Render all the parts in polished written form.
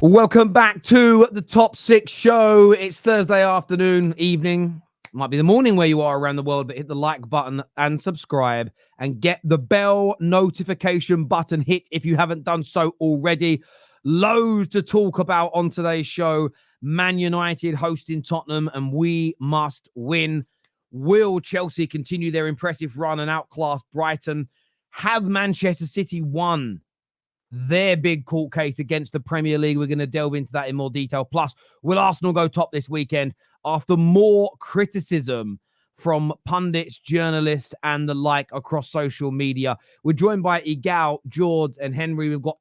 Welcome back to the Top 6 show. It's Thursday afternoon, evening. Might be the morning where you are around the world, but hit the like button and subscribe and get the bell notification button hit if you haven't done so already. Loads to talk about on today's show. Man United hosting Tottenham, and we must win. Will Chelsea continue their impressive run and outclass Brighton? Have Manchester City won their big court case against the Premier League? We're going to delve into that in more detail. Plus, will Arsenal go top this weekend after more criticism from pundits, journalists, and the like across social media? We're joined by Egal, Jords, and Henry. We've got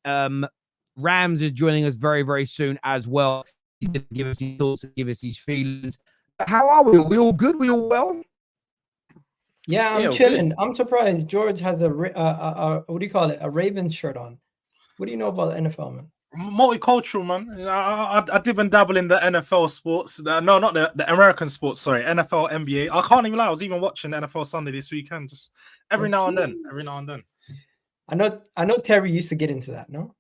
Rams is joining us very, very soon as well. He's going to give us his thoughts and give us his feelings. How are we? Are we all good? We all well? Yeah, I'm chilling. Good. I'm surprised George has a what do you call it? A Ravens shirt on. What do you know about the NFL, man? Multicultural, man. I dip and dabble in the NFL sports. No, not the American sports. Sorry, NFL, NBA. I can't even lie. I was even watching NFL Sunday this weekend. Just every now and then. I know Terry used to get into that. No.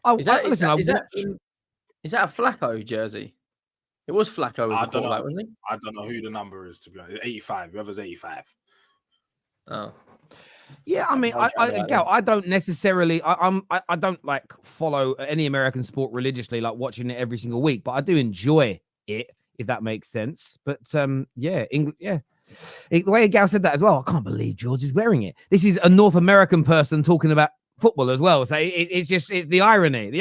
Oh, is that a Flacco jersey? It was Flacco. I don't know. Wasn't he? I don't know who the number is, to be honest. 85. Whoever's 85. Oh. Yeah, I mean, I don't necessarily, I don't like follow any American sport religiously, like watching it every single week, but I do enjoy it, if that makes sense. But the way Gal said that as well, I can't believe George is wearing it. This is a North American person talking about football as well. So it's the irony.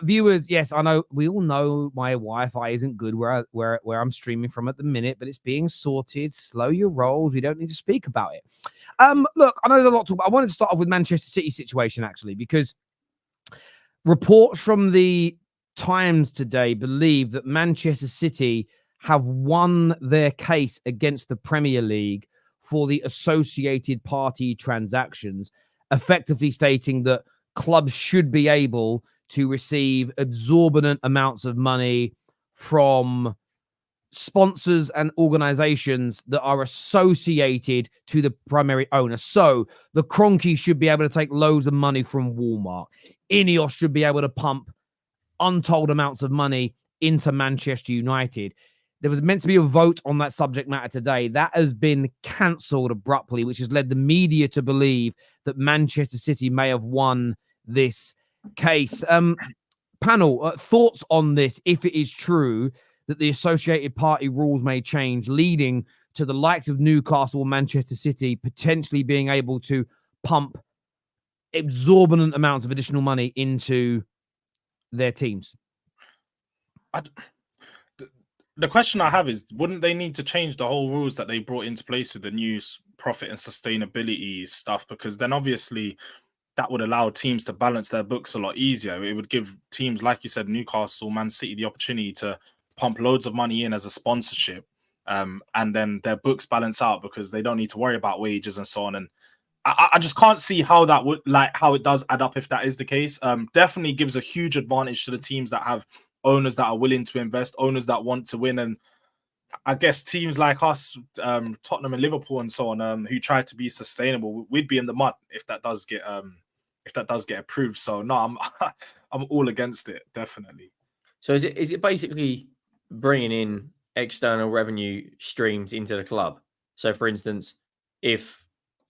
Viewers, yes, I know, we all know my Wi-Fi isn't good where I'm streaming from at the minute, but it's being sorted. Slow your rolls. We don't need to speak about it. Look, I know there's a lot to talk about. I wanted to start off with Manchester City situation, actually, because reports from the Times today believe that Manchester City have won their case against the Premier League for the associated party transactions, effectively stating that clubs should be able to receive exorbitant amounts of money from sponsors and organizations that are associated to the primary owner. So the Kroenkes should be able to take loads of money from Walmart. Ineos should be able to pump untold amounts of money into Manchester United. There was meant to be a vote on that subject matter today. That has been cancelled abruptly, which has led the media to believe that Manchester City may have won this case. Panel, thoughts on this, if it is true that the associated party rules may change, leading to the likes of Newcastle and Manchester City potentially being able to pump exorbitant amounts of additional money into their teams? The question I have is, wouldn't they need to change the whole rules that they brought into place with the new profit and sustainability stuff? Because then obviously that would allow teams to balance their books a lot easier. It would give teams, like you said, Newcastle, Man City, the opportunity to pump loads of money in as a sponsorship, and then their books balance out because they don't need to worry about wages and so on. And I just can't see how that would, like, how it does add up if that is the case. Definitely gives a huge advantage to the teams that have owners that are willing to invest, owners that want to win. And I guess teams like us, Tottenham and Liverpool and so on, who try to be sustainable, we'd be in the mud if that does get approved. So no, I'm all against it, definitely. So is it basically bringing in external revenue streams into the club? So for instance, if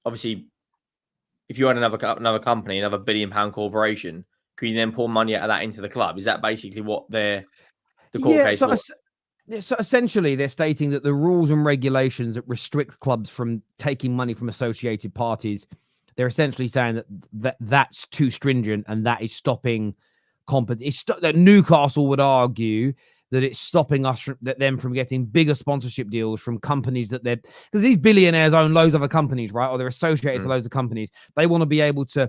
you had another company, another £1 billion corporation, could you then pour money out of that into the club? Is that basically what the court case was? So essentially, they're stating that the rules and regulations that restrict clubs from taking money from associated parties, they're essentially saying that's too stringent and that is stopping competition. That Newcastle would argue that it's stopping them from getting bigger sponsorship deals from companies that because these billionaires own loads of other companies, right? Or they're associated to loads of companies. They want to be able to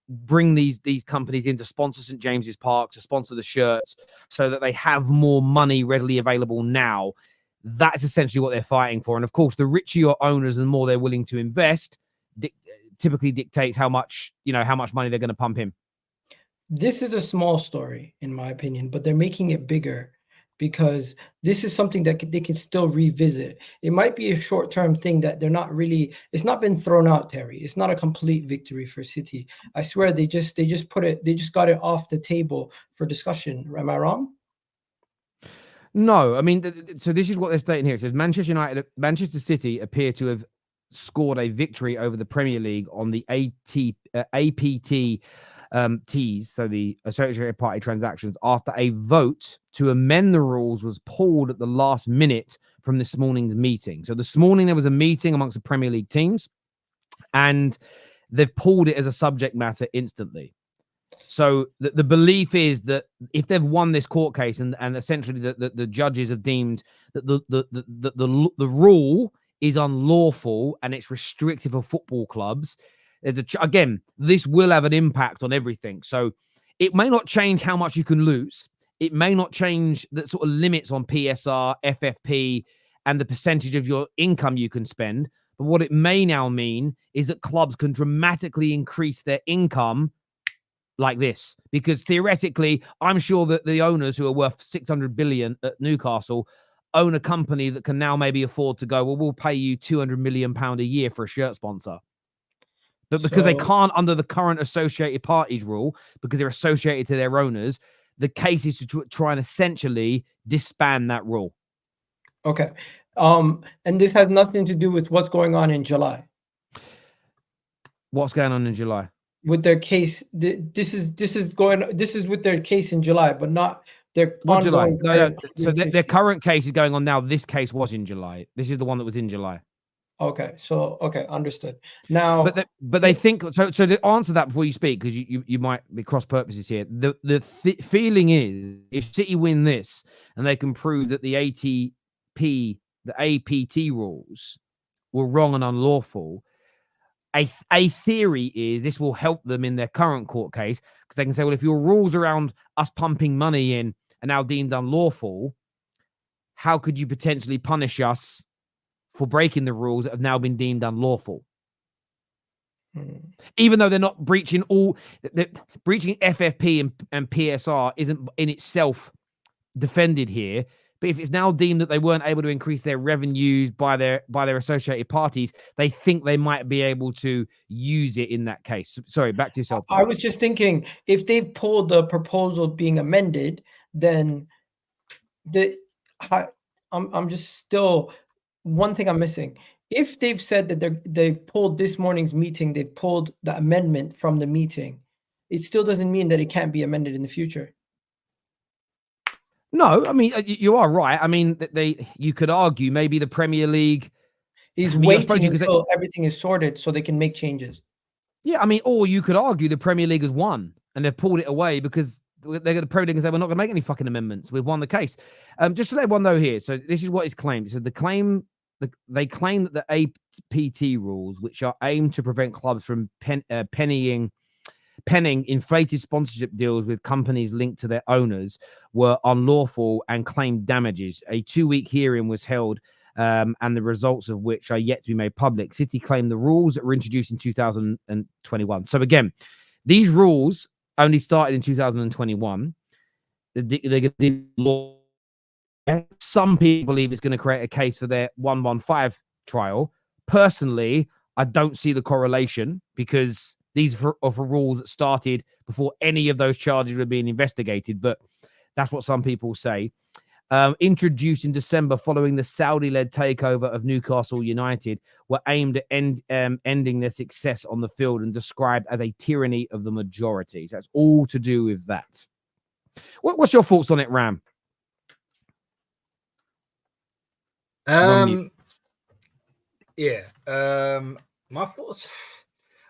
bring these companies in to sponsor St. James's Park, to sponsor the shirts, so that they have more money readily available now. That's essentially what they're fighting for. And of course, the richer your owners and the more they're willing to invest, typically dictates how much money they're going to pump in. This is a small story, in my opinion, but they're making it bigger because this is something that they can still revisit. It might be a short-term thing that they're not really. It's not been thrown out, Terry. It's not a complete victory for City. I swear they just got it off the table for discussion. Am I wrong? No, I mean, so this is what they're stating here. It says Manchester City appear to have scored a victory over the Premier League on the APT Ts, so the Associated Party transactions, after a vote to amend the rules was pulled at the last minute from this morning's meeting. So this morning there was a meeting amongst the Premier League teams, and they've pulled it as a subject matter instantly. So the belief is that if they've won this court case and essentially the judges have deemed that the rule is unlawful and it's restrictive of football clubs, again, this will have an impact on everything. So it may not change how much you can lose. It may not change the sort of limits on PSR, FFP, and the percentage of your income you can spend. But what it may now mean is that clubs can dramatically increase their income like this, because theoretically, I'm sure that the owners who are worth 600 billion at Newcastle own a company that can now maybe afford to go, well, we'll pay you 200 million pound a year for a shirt sponsor. But because they can't under the current associated parties rule, because they're associated to their owners, the case is to try and essentially disband that rule. Okay. And this has nothing to do with what's going on in July. What's going on in July? With their case, this is with their case in July, but not their ongoing. No. So their current case is going on now. This case was in July. This is the one that was in July. Okay, understood. Now, but they think so. So to answer that before you speak, because you might be cross purposes here. The feeling is if City win this and they can prove that the APT rules were wrong and unlawful. A theory is this will help them in their current court case, because they can say, well, if your rules around us pumping money in are now deemed unlawful, how could you potentially punish us for breaking the rules that have now been deemed unlawful? Even though they're not breaching breaching FFP and PSR isn't in itself defended here. But if it's now deemed that they weren't able to increase their revenues by their associated parties, they think they might be able to use it in that case. Sorry, back to yourself. I was just thinking, if they've pulled the proposal being amended, then I'm just still one thing I'm missing. If they've said that they've pulled this morning's meeting, they've pulled the amendment from the meeting, it still doesn't mean that it can't be amended in the future. No, I mean, you are right. I mean, you could argue maybe the Premier League is waiting until everything is sorted so they can make changes. Yeah, I mean, or you could argue the Premier League has won and they've pulled it away because they're going to Premier League and say, we're not going to make any fucking amendments. We've won the case. Just to let everyone know here. So this is what is claimed. So they claim that the APT rules, which are aimed to prevent clubs from penning inflated sponsorship deals with companies linked to their owners, were unlawful and claimed damages. A 2-week hearing was held, and the results of which are yet to be made public. City claimed the rules that were introduced in 2021. So again, these rules only started in 2021. They're going to law. Some people believe it's going to create a case for their 115 trial. Personally, I don't see the correlation, because these are for rules that started before any of those charges were being investigated, but that's what some people say. Introduced in December following the Saudi-led takeover of Newcastle United, were aimed at ending their success on the field and described as a tyranny of the majority. So that's all to do with that. What's your thoughts on it, Ram? My thoughts.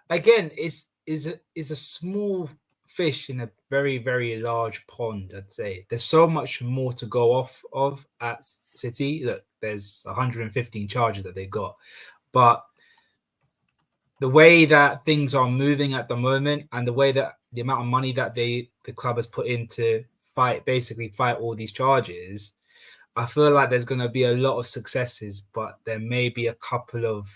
Again, is a small fish in a very, very large pond. I'd say there's so much more to go off of at City. Look, there's 115 charges that they got, but the way that things are moving at the moment, and the way that the amount of money that the club has put in to fight all these charges, I feel like there's going to be a lot of successes, but there may be a couple of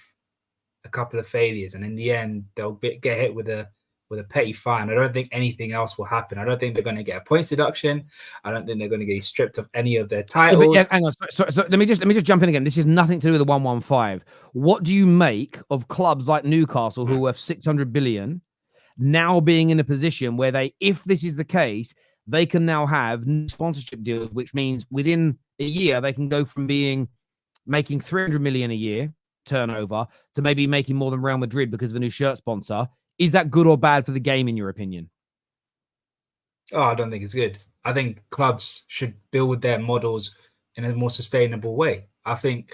failures, and in the end they'll get hit with a with a petty fine. I don't think anything else will happen. I don't think they're going to get a points deduction. I don't think they're going to get stripped of any of their titles. Yeah, hang on. So let me just jump in again. This is nothing to do with the 115. What do you make of clubs like Newcastle, who are worth 600 billion, now being in a position where they, if this is the case, they can now have sponsorship deals, which means within a year they can go from making 300 million a year turnover to maybe making more than Real Madrid because of a new shirt sponsor. Is that good or bad for the game, in your opinion? Oh, I don't think it's good. I think clubs should build their models in a more sustainable way. I think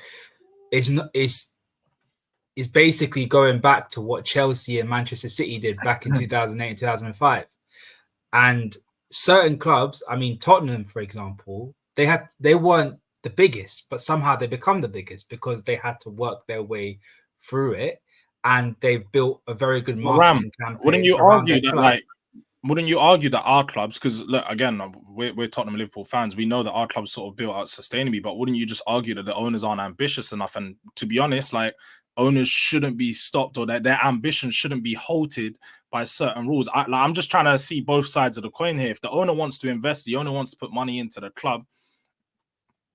it's basically going back to what Chelsea and Manchester City did back in 2008 and 2005. And certain clubs, I mean, Tottenham, for example, they weren't the biggest, but somehow they become the biggest because they had to work their way through it, and they've built a very good marketing campaign. Wouldn't you argue that, wouldn't you argue that our clubs, because look, again, we're Tottenham and Liverpool fans, we know that our clubs sort of built out sustainably, but wouldn't you just argue that the owners aren't ambitious enough? And to be honest, like, owners shouldn't be stopped, or that their ambition shouldn't be halted by certain rules. I'm just trying to see both sides of the coin here. If the owner wants to invest, the owner wants to put money into the club,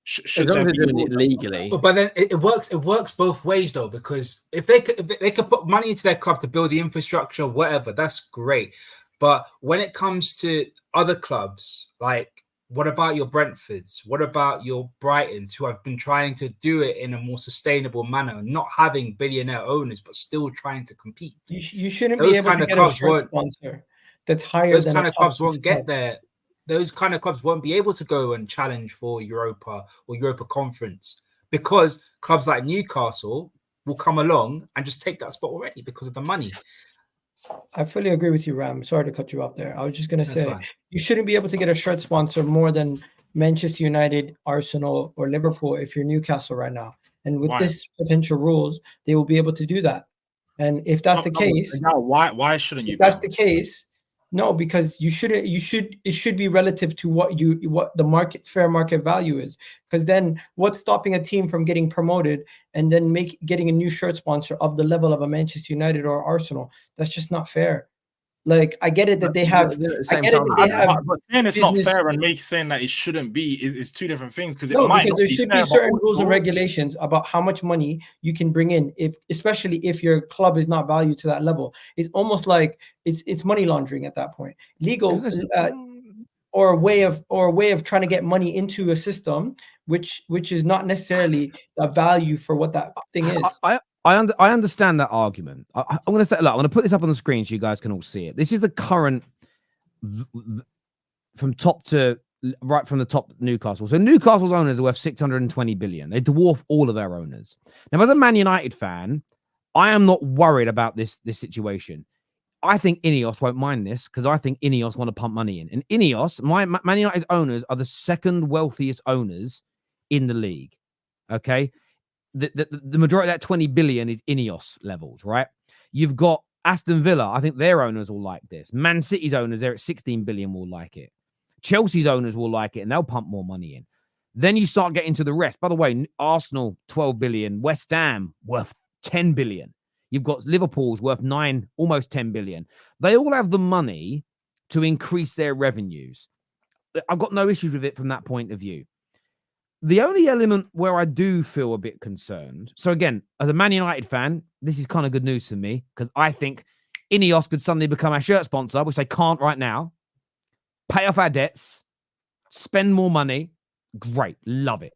should as long there as be they're doing it legally. But then it works both ways though, because if they could put money into their club to build the infrastructure, whatever, that's great. But when it comes to other clubs, like, what about your Brentfords? What about your Brightons, who have been trying to do it in a more sustainable manner, not having billionaire owners, but still trying to compete? You shouldn't be able to get a shirt sponsor that's higher those than kind a of clubs won't club. get there. Those kind of clubs won't be able to go and challenge for Europa or Europa Conference, because clubs like Newcastle will come along and just take that spot already because of the money. I fully agree with you, Ram. Sorry to cut you off there. I was just going to say, fine. You shouldn't be able to get a shirt sponsor more than Manchester United, Arsenal, or Liverpool if you're Newcastle right now. And with this potential rules, they will be able to do that. And if that's the case, why shouldn't you? If that's the case, no, because it should be relative to what the fair market value is. Because then what's stopping a team from getting promoted and then getting a new shirt sponsor of the level of a Manchester United or Arsenal? That's just not fair. Like, I get it that they have. But saying it's not fair and saying that it shouldn't be is two different things. Because there should be certain rules and regulations about how much money you can bring in, especially if your club is not valued to that level. It's almost like it's money laundering at that point. Legal or a way of trying to get money into a system which is not necessarily the value for what that thing is. I understand that argument. I'm going to say, look, I'm going to put this up on the screen so you guys can all see it. This is the current from top to right from the top Newcastle. So Newcastle's owners are worth 620 billion. They dwarf all of their owners. Now, as a Man United fan, I am not worried about this situation. I think Ineos won't mind this because I think Ineos want to pump money in. And Ineos, Man United's owners are the second wealthiest owners in the league. Okay. The majority of that 20 billion is Ineos levels, right? You've got Aston Villa. I think their owners will like this. Man City's owners, they're at 16 billion, will like it. Chelsea's owners will like it, and they'll pump more money in. Then you start getting to the rest. By the way, Arsenal, 12 billion. West Ham, worth 10 billion. You've got Liverpool's worth almost 10 billion. They all have the money to increase their revenues. I've got no issues with it from that point of view. The only element where I do feel a bit concerned. So again, as a Man United fan, this is kind of good news for me because I think Ineos could suddenly become our shirt sponsor, which they can't right now. Pay off our debts, spend more money. Great. Love it.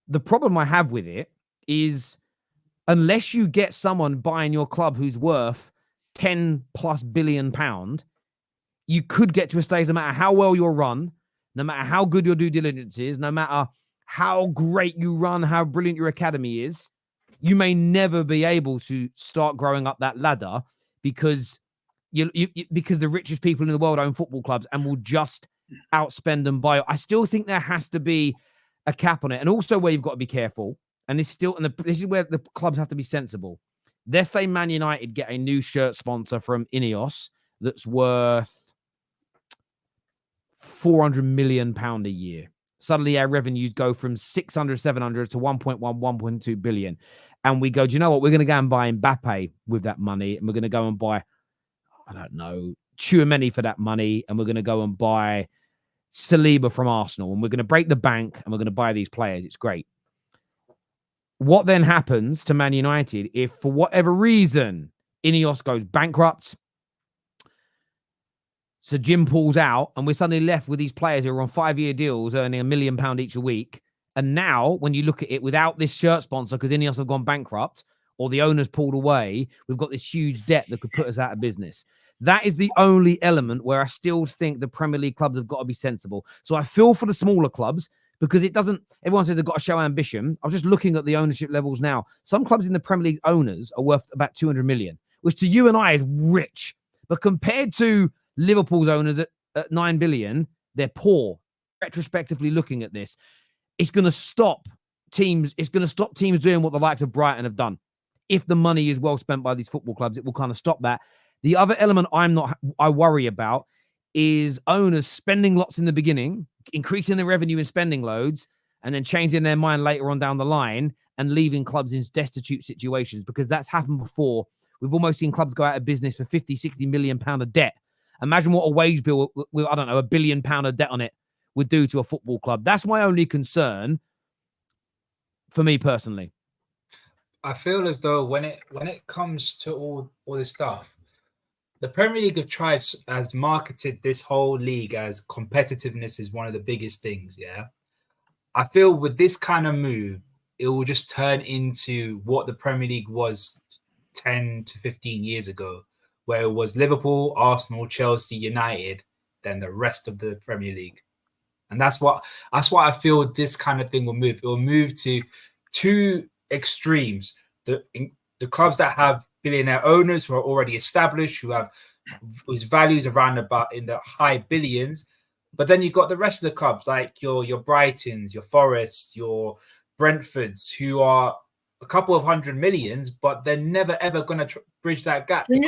The problem I have with it is unless you get someone buying your club who's worth 10+ billion pound, you could get to a stage no matter how well you're run, no matter how good your due diligence is, no matter how great you run, how brilliant your academy is, you may never be able to start growing up that ladder because because the richest people in the world own football clubs and will just outspend and buy. I still think there has to be a cap on it, and also where you've got to be careful. And this is where the clubs have to be sensible. Let's say Man United get a new shirt sponsor from Ineos that's worth £400 million a year. Suddenly our revenues go from 600, 700 to 1.1, 1.2 billion. And we go, do you know what? We're going to go and buy Mbappe with that money. And we're going to go and buy I don't know, Tchouaméni for that money, and we're going to go and buy Saliba from Arsenal, and we're going to break the bank, and we're going to buy these players. It's great. What then happens to Man United if, for whatever reason, Ineos goes bankrupt, so Jim pulls out, and we're suddenly left with these players who are on 5-year deals earning £1 million each a week? And now, when you look at it without this shirt sponsor, because Ineos have gone bankrupt or the owners pulled away, we've got this huge debt that could put us out of business. That is the only element where I still think the Premier League clubs have got to be sensible. So I feel for the smaller clubs, because it doesn't, everyone says they've got to show ambition. I was just looking at the ownership levels now. Some clubs in the Premier League owners are worth about 200 million, which to you and I is rich. But compared to Liverpool's owners at 9 billion, they're poor. Retrospectively looking at this, it's going to stop teams. It's going to stop teams doing what the likes of Brighton have done. If the money is well spent by these football clubs, it will kind of stop that. The other element I worry about is owners spending lots in the beginning, increasing the revenue and spending loads, and then changing their mind later on down the line and leaving clubs in destitute situations, because that's happened before. We've almost seen clubs go out of business for 50, 60 million pound of debt. Imagine what a wage bill with, I don't know, £1 billion of debt on it would do to a football club. That's my only concern for me personally. I feel as though when it comes to all this stuff, the Premier League has marketed this whole league as competitiveness is one of the biggest things. Yeah, I feel with this kind of move, it will just turn into what the Premier League was 10 to 15 years ago, where it was Liverpool, Arsenal, Chelsea, United, then the rest of the Premier League. And that's what I feel this kind of thing will move. It will move to two extremes. The clubs that have billionaire owners who are already established, whose values around about in the high billions. But then you've got the rest of the clubs, like your Brightons, your Forests, your Brentfords, who are a couple of 100 millions, but they're never ever going to bridge that gap. I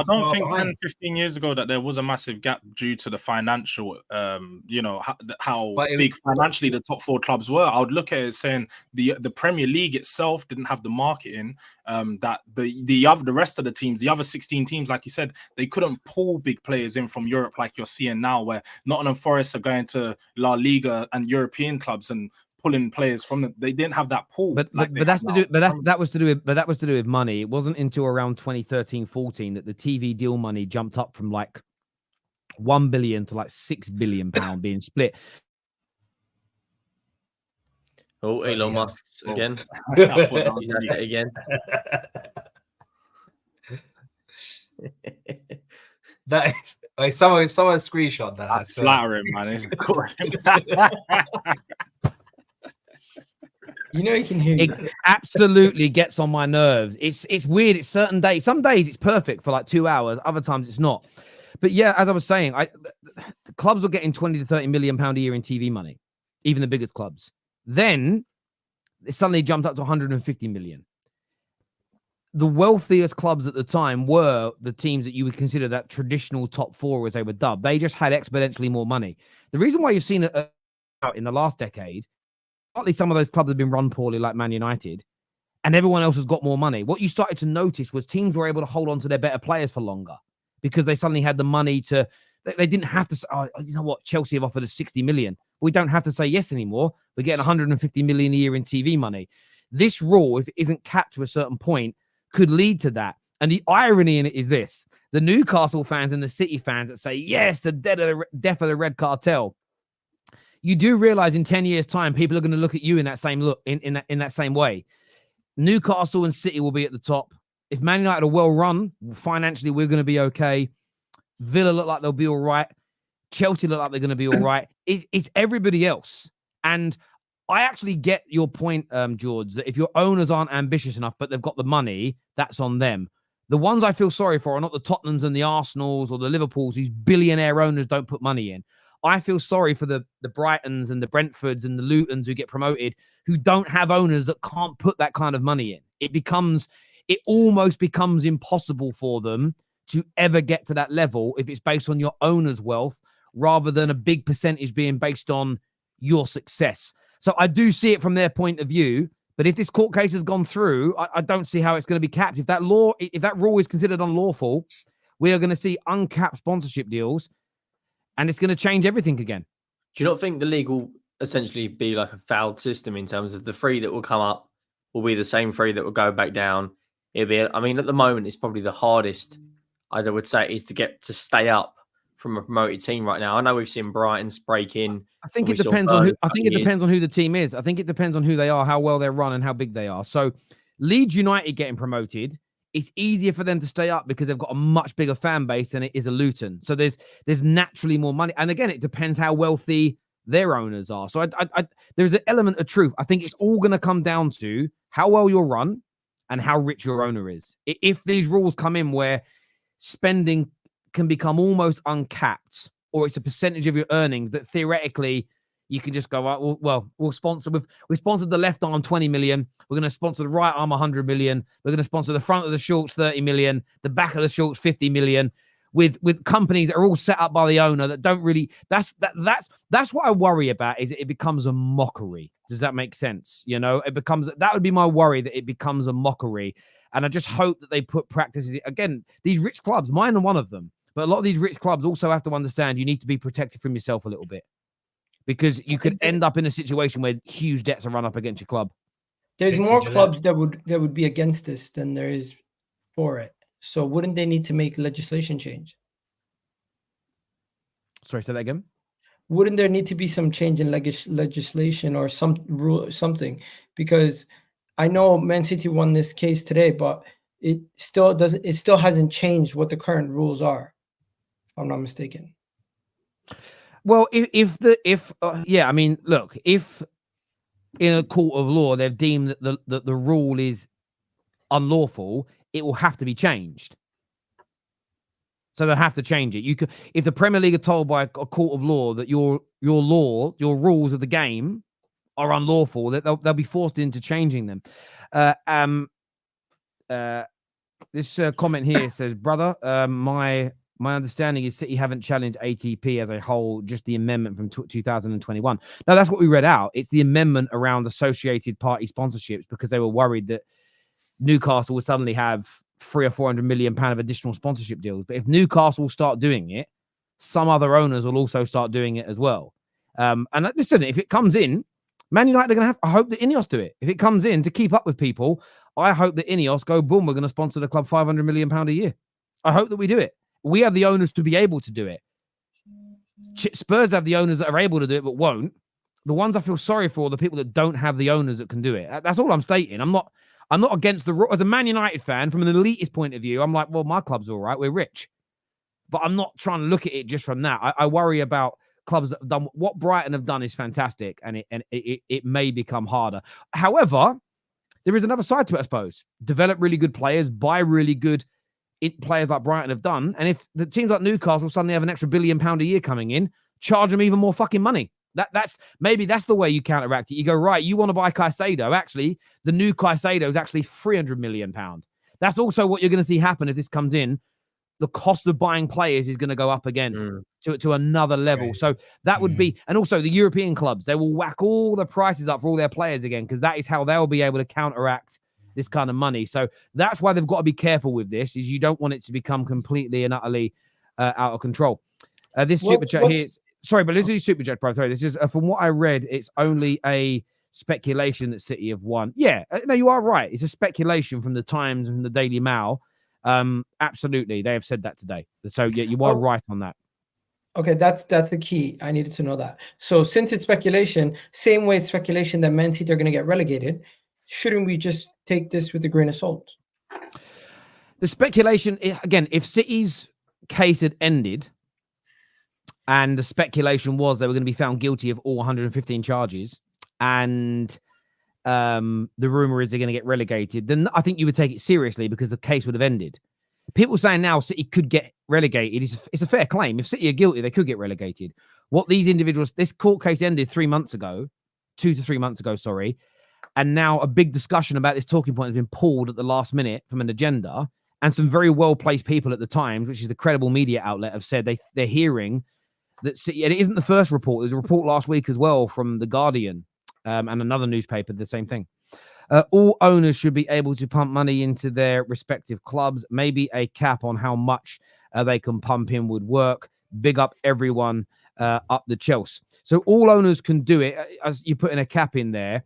don't think 10, 15 years ago that there was a massive gap due to the financial, how big financially the top four clubs were. I would look at it saying the Premier League itself didn't have the marketing that the rest of the teams, the other 16 teams, like you said, they couldn't pull big players in from Europe like you're seeing now, where Nottingham Forest are going to La Liga and European clubs and pulling players from them. They didn't have that pool. But that was to do with money. It wasn't until around 2013-14 that the TV deal money jumped up from like 1 billion to like 6 billion pound being split. Oh, Elon Musk's again. He's at it again. That is someone screenshot that. That's flattering, man. You know, you can hear it absolutely gets on my nerves. It's weird. It's certain days. Some days it's perfect for like 2 hours. Other times it's not. But yeah, as I was saying, the clubs were getting 20 to 30 million pound a year in TV money, even the biggest clubs. Then it suddenly jumped up to 150 million. The wealthiest clubs at the time were the teams that you would consider that traditional top four, as they were dubbed. They just had exponentially more money. The reason why you've seen it in the last decade, partly some of those clubs have been run poorly, like Man United, and everyone else has got more money. What you started to notice was teams were able to hold on to their better players for longer because they suddenly had the money to. They didn't have to say, oh, you know what, Chelsea have offered us 60 million. We don't have to say yes anymore. We're getting 150 million a year in TV money. This rule, if it isn't capped to a certain point, could lead to that. And the irony in it is this: the Newcastle fans and the City fans that say, yes, the death of the red cartel. You do realize in 10 years' time, people are going to look at you in that same look, in that same way. Newcastle and City will be at the top. If Man United are well run, financially, we're going to be okay. Villa look like they'll be all right. Chelsea look like they're going to be all right. It's everybody else. And I actually get your point, Jords, that if your owners aren't ambitious enough, but they've got the money, that's on them. The ones I feel sorry for are not the Tottenhams and the Arsenals or the Liverpools whose billionaire owners don't put money in. I feel sorry for the Brightons and the Brentfords and the Lutons who get promoted, who don't have owners that can't put that kind of money in. It almost becomes impossible for them to ever get to that level if it's based on your owner's wealth rather than a big percentage being based on your success. So I do see it from their point of view, but if this court case has gone through, I don't see how it's going to be capped. If that rule is considered unlawful, we are going to see uncapped sponsorship deals, and it's going to change everything again. Do you not think the league will essentially be like a failed system in terms of the three that will come up will be the same three that will go back down? It'll be, I mean, at the moment, it's probably the hardest, I would say, is to stay up from a promoted team right now. I know we've seen Brighton's break in. I think it depends on who. I think it depends on who the team is. I think it depends on who they are, how well they're run, and how big they are. So, Leeds United getting promoted, it's easier for them to stay up because they've got a much bigger fan base than it is a Luton. So there's naturally more money, and again, it depends how wealthy their owners are. So there's an element of truth. I think it's all going to come down to how well you're run and how rich your owner is. If these rules come in where spending can become almost uncapped, or it's a percentage of your earnings that theoretically you can just go, well, we'll sponsor. We sponsored the left arm 20 million. We're going to sponsor the right arm 100 million. We're going to sponsor the front of the shorts 30 million, the back of the shorts 50 million, with companies that are all set up by the owner that don't really. That's what I worry about. Is it becomes a mockery? Does that make sense? You know, that would be my worry, that it becomes a mockery. And I just hope that they put practices again. These rich clubs, mine are one of them, but a lot of these rich clubs also have to understand you need to be protected from yourself a little bit. Because you could end up in a situation where huge debts are run up against your club. There's more clubs that would be against this than there is for it. So wouldn't they need to make legislation change? Sorry, say that again. Wouldn't there need to be some change in legislation or some rule, something? Because I know Man City won this case today, but it still doesn't. It still hasn't changed what the current rules are, if I'm not mistaken. Well, I mean, look, if in a court of law they've deemed that the rule is unlawful, it will have to be changed. So they'll have to change it. If the Premier League are told by a court of law that your rules of the game are unlawful, that they'll be forced into changing them. This comment here says, brother, my understanding is City haven't challenged ATP as a whole, just the amendment from 2021. No, that's what we read out. It's the amendment around associated party sponsorships, because they were worried that Newcastle would suddenly have £300 or £400 million of additional sponsorship deals. But if Newcastle start doing it, some other owners will also start doing it as well. And listen, if it comes in, Man United are going to have, I hope that Ineos do it. If it comes in to keep up with people, I hope that Ineos go, boom, we're going to sponsor the club £500 million a year. I hope that we do it. We have the owners to be able to do it. Spurs have the owners that are able to do it but won't. The ones I feel sorry for are the people that don't have the owners that can do it. That's all I'm stating. I'm not against the rule. As a Man United fan, from an elitist point of view, I'm like, well, my club's all right. We're rich. But I'm not trying to look at it just from that. I worry about clubs that have done what Brighton have done is fantastic, and it may become harder. However, there is another side to it, I suppose. Develop really good players, buy really good players like Brighton have done. And if the teams like Newcastle suddenly have an extra £1 billion a year coming in, charge them even more fucking money. That's the way you counteract it. You go, right, you want to buy Caicedo. Actually, the new Caicedo is actually £300 million. That's also what you're going to see happen if this comes in. The cost of buying players is going to go up again to another level. Right. So that would be, and also the European clubs, they will whack all the prices up for all their players again, because that is how they'll be able to counteract this kind of money. So that's why they've got to be careful with this, is you don't want it to become completely and utterly out of control. This super chat here, sorry, but this is super chat, bro. Sorry, this is from what I read, it's only a speculation that City have won. Yeah, no, you are right. It's a speculation from the Times and the Daily Mail. Absolutely, they have said that today. So yeah, you are right on that. Okay, that's the key. I needed to know that. So since it's speculation, same way it's speculation that Man City are going to get relegated, shouldn't we just take this with a grain of salt? The speculation, again, if City's case had ended and the speculation was they were going to be found guilty of all 115 charges, and the rumor is they're going to get relegated, then I think you would take it seriously, because the case would have ended. People saying now City could get relegated, it's a fair claim. If City are guilty, they could get relegated. What these individuals, this court case ended 2 to 3 months ago, sorry. And now a big discussion about this talking point has been pulled at the last minute from an agenda. And some very well-placed people at the Times, which is the credible media outlet, have said they're hearing that City, and it isn't the first report. There's a report last week as well from The Guardian and another newspaper, the same thing. All owners should be able to pump money into their respective clubs, maybe a cap on how much they can pump in would work. Big up everyone up the Chelsea. So all owners can do it. As you put in a cap in there,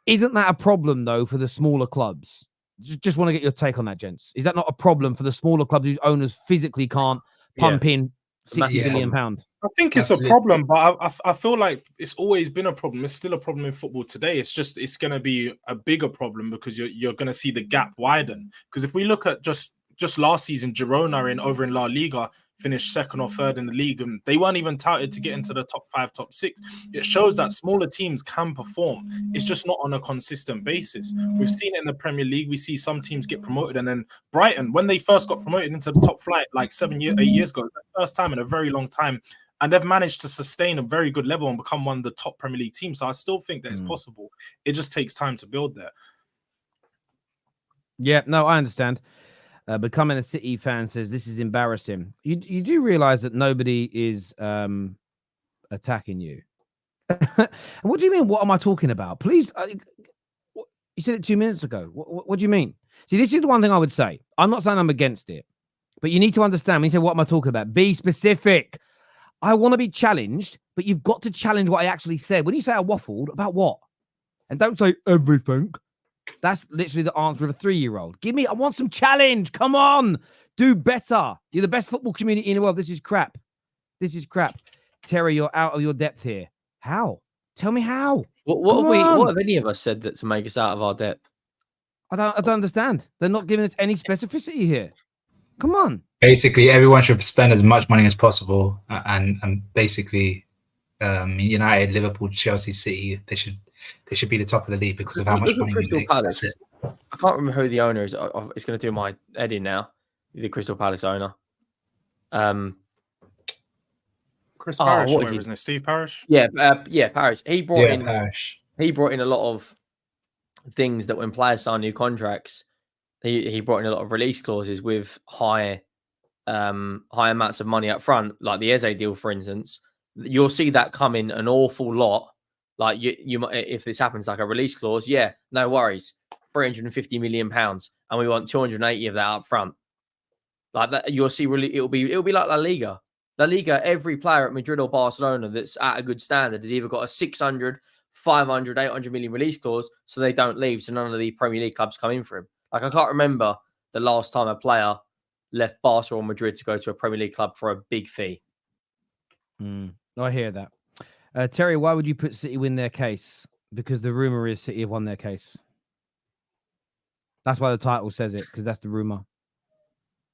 isn't that a problem though for the smaller clubs? Just want to get your take on that, gents. Is that not a problem for the smaller clubs whose owners physically can't pump in £60 million? I think it's a problem, but I feel like it's always been a problem. It's still a problem in football today. It's going to be a bigger problem because you're going to see the gap widen. Because if we look at just last season, Girona over in La Liga finished second or third in the league, and they weren't even touted to get into the top 5, top 6. It shows that smaller teams can perform. It's just not on a consistent basis. We've seen it in the Premier League. We see some teams get promoted, and then Brighton, when they first got promoted into the top flight, like 8 years ago, the first time in a very long time, and they've managed to sustain a very good level and become one of the top Premier League teams. So I still think that it's possible. It just takes time to build there. Yeah, no, I understand. Becoming a City fan says this is embarrassing. You do realize that nobody is attacking you. And what do you mean? What am I talking about? Please, you said it 2 minutes ago. What do you mean? See, this is the one thing I would say. I'm not saying I'm against it, but you need to understand when you say, what am I talking about? Be specific. I want to be challenged, but you've got to challenge what I actually said. When you say I waffled, about what? And don't say everything. That's literally the answer of a 3-year-old. I want some challenge. Come on. Do better. You're the best football community in the world. This is crap. Terry, you're out of your depth here. How? Tell me how. What have any of us said that to make us out of our depth? I don't understand. They're not giving us any specificity here. Come on. Basically, everyone should spend as much money as possible, and basically, United, Liverpool, Chelsea, City, they should be the top of the league because of how much money we make. That's it. I can't remember who the owner is. It's going to do my head in now. The Crystal Palace owner. Chris Parrish, isn't it? Steve Parrish? Yeah, Parrish. He brought in Parrish. He brought in a lot of things that when players sign new contracts, he brought in a lot of release clauses with high amounts of money up front, like the Eze deal, for instance. You'll see that come in an awful lot. Like you might, if this happens, like a release clause, no worries, £350 million, and we want 280 of that up front. Like that, you'll see. Really, it'll be like La Liga. La Liga, every player at Madrid or Barcelona that's at a good standard has either got a 600, 500, 800 million release clause, so they don't leave, so none of the Premier League clubs come in for him. Like I can't remember the last time a player left Barca or Madrid to go to a Premier League club for a big fee. I hear that. Terry, why would you put City win their case? Because the rumor is City have won their case. That's why the title says it, because that's the rumor.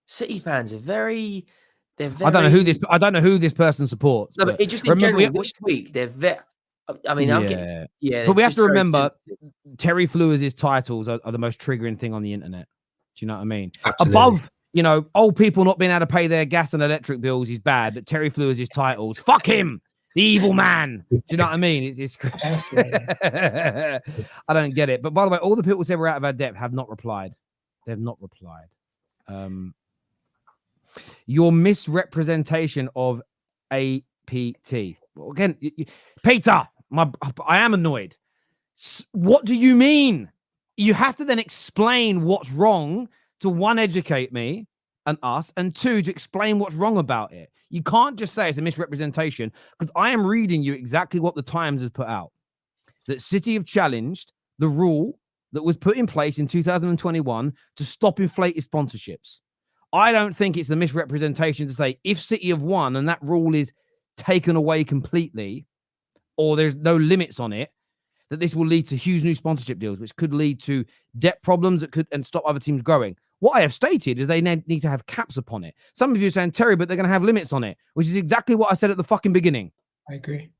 City fans are very. I don't know who this person supports. No, but it just in general this week they're very. I mean, but we have to remember Terry Fleurs' titles are the most triggering thing on the internet. Do you know what I mean? Absolutely. Above, old people not being able to pay their gas and electric bills is bad, but Terry Fleurs' titles, fuck him, the evil man. Do you know what I mean? It's I don't get it. But by the way, all the people who said we're out of our depth have not replied. They have not replied. Your misrepresentation of APT. Well, again, Peter, I am annoyed. What do you mean? You have to then explain what's wrong to, one, educate me and us, and two, to explain what's wrong about it. You can't just say it's a misrepresentation, because I am reading you exactly what the Times has put out. That City have challenged the rule that was put in place in 2021 to stop inflated sponsorships. I don't think it's the misrepresentation to say if City have won and that rule is taken away completely, or there's no limits on it, that this will lead to huge new sponsorship deals, which could lead to debt problems and stop other teams growing. What I have stated is they need to have caps upon it. Some of you are saying, Terry, but they're going to have limits on it, which is exactly what I said at the fucking beginning. I agree.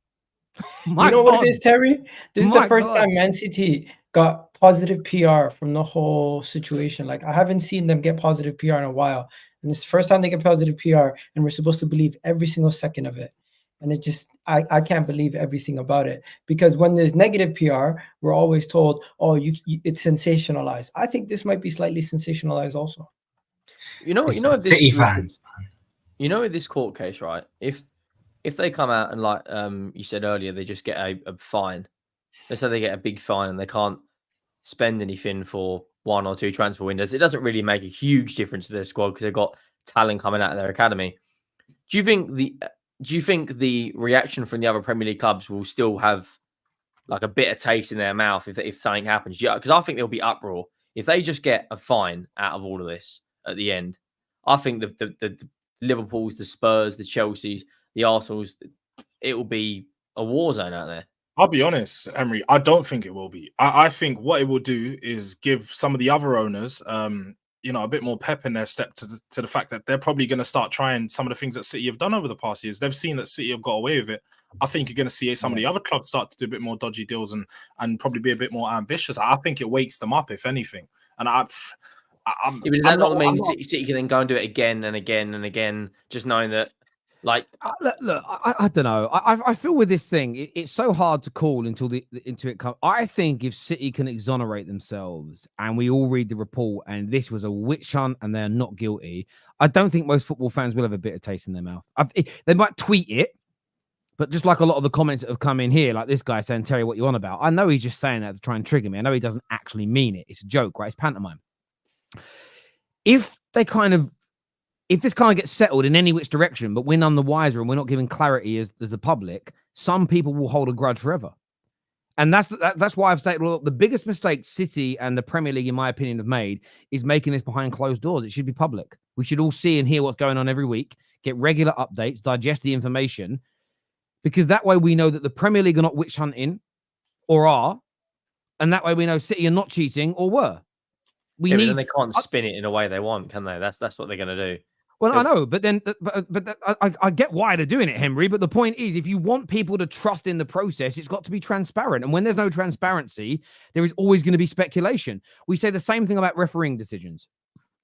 What it is, Terry? This is the first time Man City got positive PR from the whole situation. Like, I haven't seen them get positive PR in a while. And it's the first time they get positive PR, and we're supposed to believe every single second of it. And it just, I can't believe everything about it. Because when there's negative PR, we're always told, it's sensationalized. I think this might be slightly sensationalized also. City fans, man. With this court case, right? If they come out and, like you said earlier, they just get a fine. Let's say they get a big fine and they can't spend anything for 1 or 2 transfer windows. It doesn't really make a huge difference to their squad because they've got talent coming out of their academy. Do you think the reaction from the other Premier League clubs will still have like a bitter taste in their mouth if something happens? Yeah, because I think there'll be uproar if they just get a fine out of all of this at the end. I think the Liverpools, the Spurs, the Chelseas, the Arsenals, it will be a war zone out there. I'll be honest, Emery, I don't think it will be. I think what it will do is give some of the other owners, a bit more pep in their step to the fact that they're probably going to start trying some of the things that City have done over the past years. They've seen that City have got away with it. I think you're going to see some of the other clubs start to do a bit more dodgy deals and probably be a bit more ambitious. I think it wakes them up, if anything. And does that not mean City can then go and do it again and again and again, just knowing that, like, look, I don't know. I feel with this thing, it's so hard to call until it comes. I think if City can exonerate themselves and we all read the report and this was a witch hunt and they're not guilty, I don't think most football fans will have a bitter taste in their mouth. They might tweet it, but just like a lot of the comments that have come in here, like this guy saying, Terry, what you on about? I know he's just saying that to try and trigger me. I know he doesn't actually mean it. It's a joke, right? It's pantomime. If this kind of gets settled in any which direction, but we're none the wiser and we're not giving clarity as the public, some people will hold a grudge forever. And that's why I've stated, well, the biggest mistake City and the Premier League, in my opinion, have made is making this behind closed doors. It should be public. We should all see and hear what's going on every week, get regular updates, digest the information, because that way we know that the Premier League are not witch hunting or are, and that way we know City are not cheating or were. But then they can't spin it in a way they want, can they? That's what they're going to do. Well, I know, but then, I get why they're doing it, Henry. But the point is, if you want people to trust in the process, it's got to be transparent. And when there's no transparency, there is always going to be speculation. We say the same thing about refereeing decisions.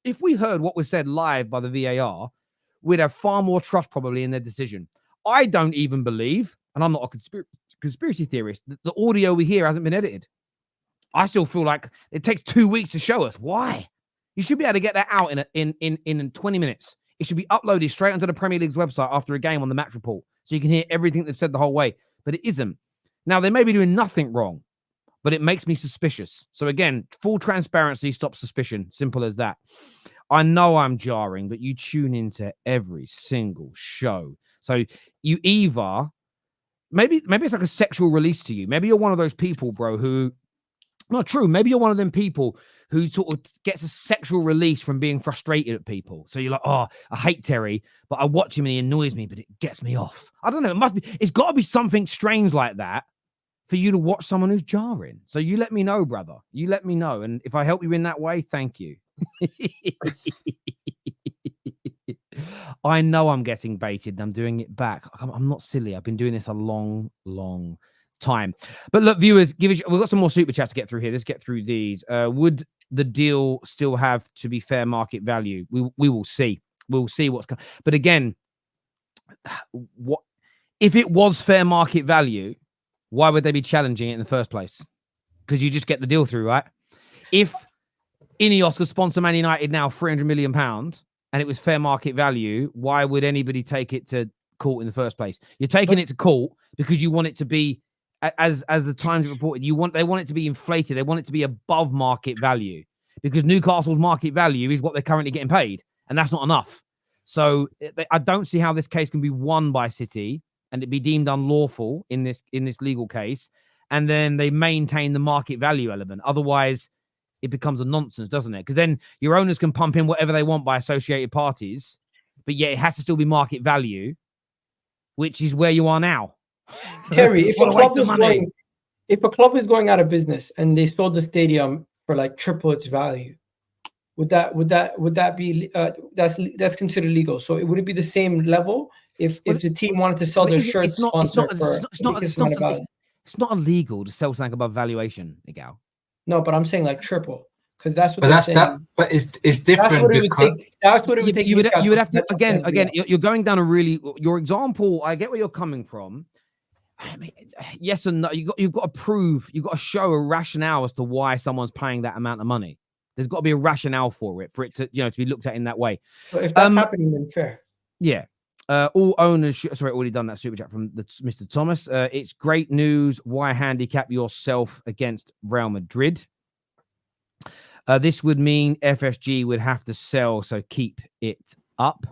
If we heard what was said live by the VAR, we'd have far more trust probably in their decision. I don't even believe, and I'm not a conspiracy theorist, that the audio we hear hasn't been edited. I still feel like it takes 2 weeks to show us. Why? You should be able to get that out in 20 minutes. It should be uploaded straight onto the Premier League's website after a game on the match report, so you can hear everything they've said the whole way. But it isn't. Now, they may be doing nothing wrong, but it makes me suspicious. So again, full transparency stops suspicion. Simple as that. I know I'm jarring, but you tune into every single show. So you either, maybe it's like a sexual release to you. Maybe you're one of those people, bro, who, not true. Maybe you're one of them people who sort of gets a sexual release from being frustrated at people. So you're like, oh, I hate Terry, but I watch him and he annoys me, but it gets me off. I don't know. It's got to be something strange like that for you to watch someone who's jarring. So you let me know, brother. You let me know. And if I help you in that way, thank you. I know I'm getting baited and I'm doing it back. I'm not silly. I've been doing this a long, long time. But look, viewers, we've got some more super chats to get through here. Let's get through these. Would the deal still have to be fair market value? We will see. We'll see what's coming. But again, what if it was fair market value? Why would they be challenging it in the first place? Because you just get the deal through, right? If Ineos could sponsor Man United now £300 million and it was fair market value, why would anybody take it to court in the first place? You're taking it to court because you want it to be, as the Times reported, they want it to be inflated. They want it to be above market value because Newcastle's market value is what they're currently getting paid, and that's not enough. So I don't see how this case can be won by City and it be deemed unlawful in this legal case, and then they maintain the market value element. Otherwise, it becomes a nonsense, doesn't it? Because then your owners can pump in whatever they want by associated parties, but yet it has to still be market value, which is where you are now. Terry, if a club is going out of business and they sold the stadium for like triple its value, would that be that's considered legal? So would it be the same level if the team wanted to sell their shirt sponsor for it's not illegal to sell something above valuation, Egal. No, but I'm saying like triple, because that's what. But that's saying. That. But it's different. That's what it would take. That's what it would take. You would have to again. You're going down your example. I get where you're coming from. I mean, yes and no. You've got to prove. You've got to show a rationale as to why someone's paying that amount of money. There's got to be a rationale for it to to be looked at in that way. But if that's happening, then fair. Yeah. All owners. Sorry, already done that super chat from Mr. Thomas. It's great news. Why handicap yourself against Real Madrid? This would mean FSG would have to sell, so keep it up.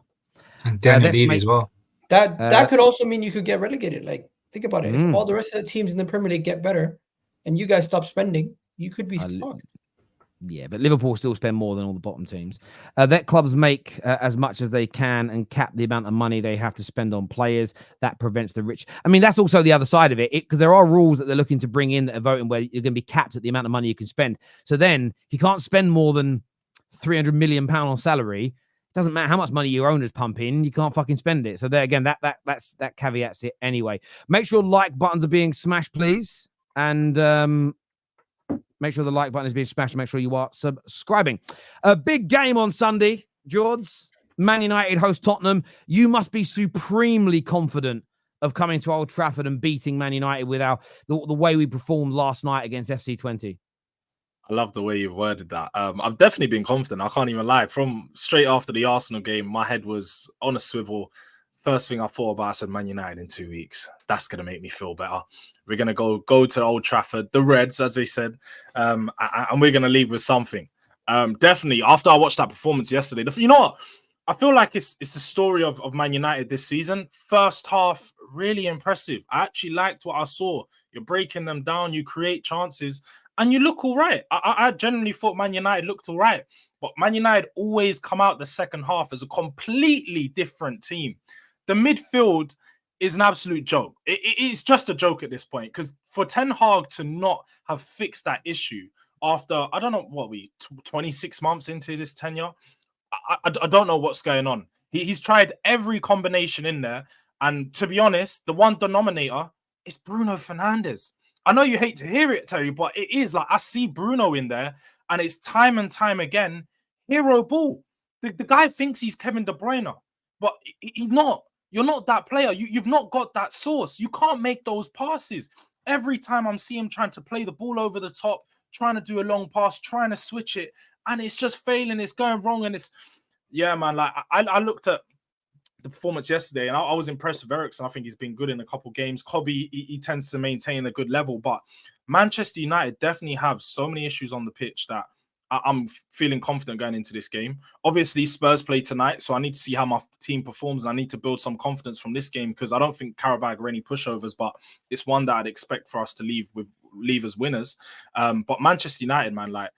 And Daniel let's Levy make- as well. That could also mean you could get relegated. Like, think about it. If Mm. all the rest of the teams in the Premier League get better and you guys stop spending, you could be fucked. Yeah, but Liverpool still spend more than all the bottom teams. That clubs make as much as they can and cap the amount of money they have to spend on players. That prevents the rich. I mean, that's also the other side of it, because there are rules that they're looking to bring in that are voting where you're going to be capped at the amount of money you can spend. So then, if you can't spend more than £300 million on salary, it doesn't matter how much money your owners pump in, you can't fucking spend it. So there again, that caveats it anyway. Make sure like buttons are being smashed, please, and make sure the like button is being smashed. Make sure you are subscribing. A big game on Sunday, Jords. Man United host Tottenham. You must be supremely confident of coming to Old Trafford and beating Man United with the way we performed last night against FC20. I love the way you've worded that. I've definitely been confident. I can't even lie. From straight after the Arsenal game, my head was on a swivel. First thing I thought about, I said, Man United in 2 weeks. That's going to make me feel better. We're going to go to Old Trafford, the Reds, as they said, and we're going to leave with something. Definitely, after I watched that performance yesterday, you know what? I feel like it's the story of Man United this season. First half, really impressive. I actually liked what I saw. You're breaking them down. You create chances, and you look all right. I genuinely thought Man United looked all right. But Man United always come out the second half as a completely different team. The midfield is an absolute joke. It's just a joke at this point, because for Ten Hag to not have fixed that issue after, I don't know, 26 months into his tenure, I don't know what's going on. He's tried every combination in there, and to be honest, the one denominator is Bruno Fernandes. I know you hate to hear it, Terry, but it is. Like, I see Bruno in there, and it's time and time again, hero ball. The guy thinks he's Kevin De Bruyne, but he's not. You're not that player. You've not got that source. You can't make those passes. Every time I'm seeing him trying to play the ball over the top, trying to do a long pass, trying to switch it, and it's just failing. It's going wrong, and yeah, man. Like, I looked at the performance yesterday, and I was impressed with Eriksen. I think he's been good in a couple games. Kobe, he tends to maintain a good level, but Manchester United definitely have so many issues on the pitch that I'm feeling confident going into this game. Obviously, Spurs play tonight, so I need to see how my team performs, and I need to build some confidence from this game, because I don't think Karabag are any pushovers, but it's one that I'd expect for us to leave as winners. But Manchester United, man, like,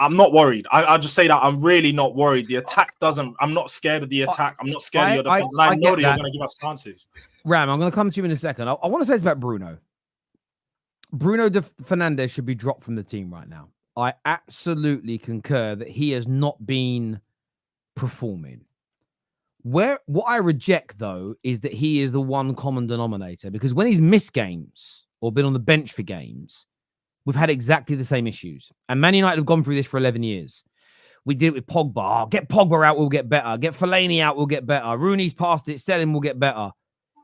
I'm not worried. I just say that I'm really not worried. The attack doesn't. I'm not scared of the attack. I'm not scared of your defense. And I know that you're going to give us chances. Ram, I'm going to come to you in a second. I want to say this about Bruno. Bruno Fernandes should be dropped from the team right now. I absolutely concur that he has not been performing. What I reject, though, is that he is the one common denominator, because when he's missed games or been on the bench for games, we've had exactly the same issues. And Man United have gone through this for 11 years. We did it with Pogba. Oh, get Pogba out, we'll get better. Get Fellaini out, we'll get better. Rooney's past it, Sterling will get better.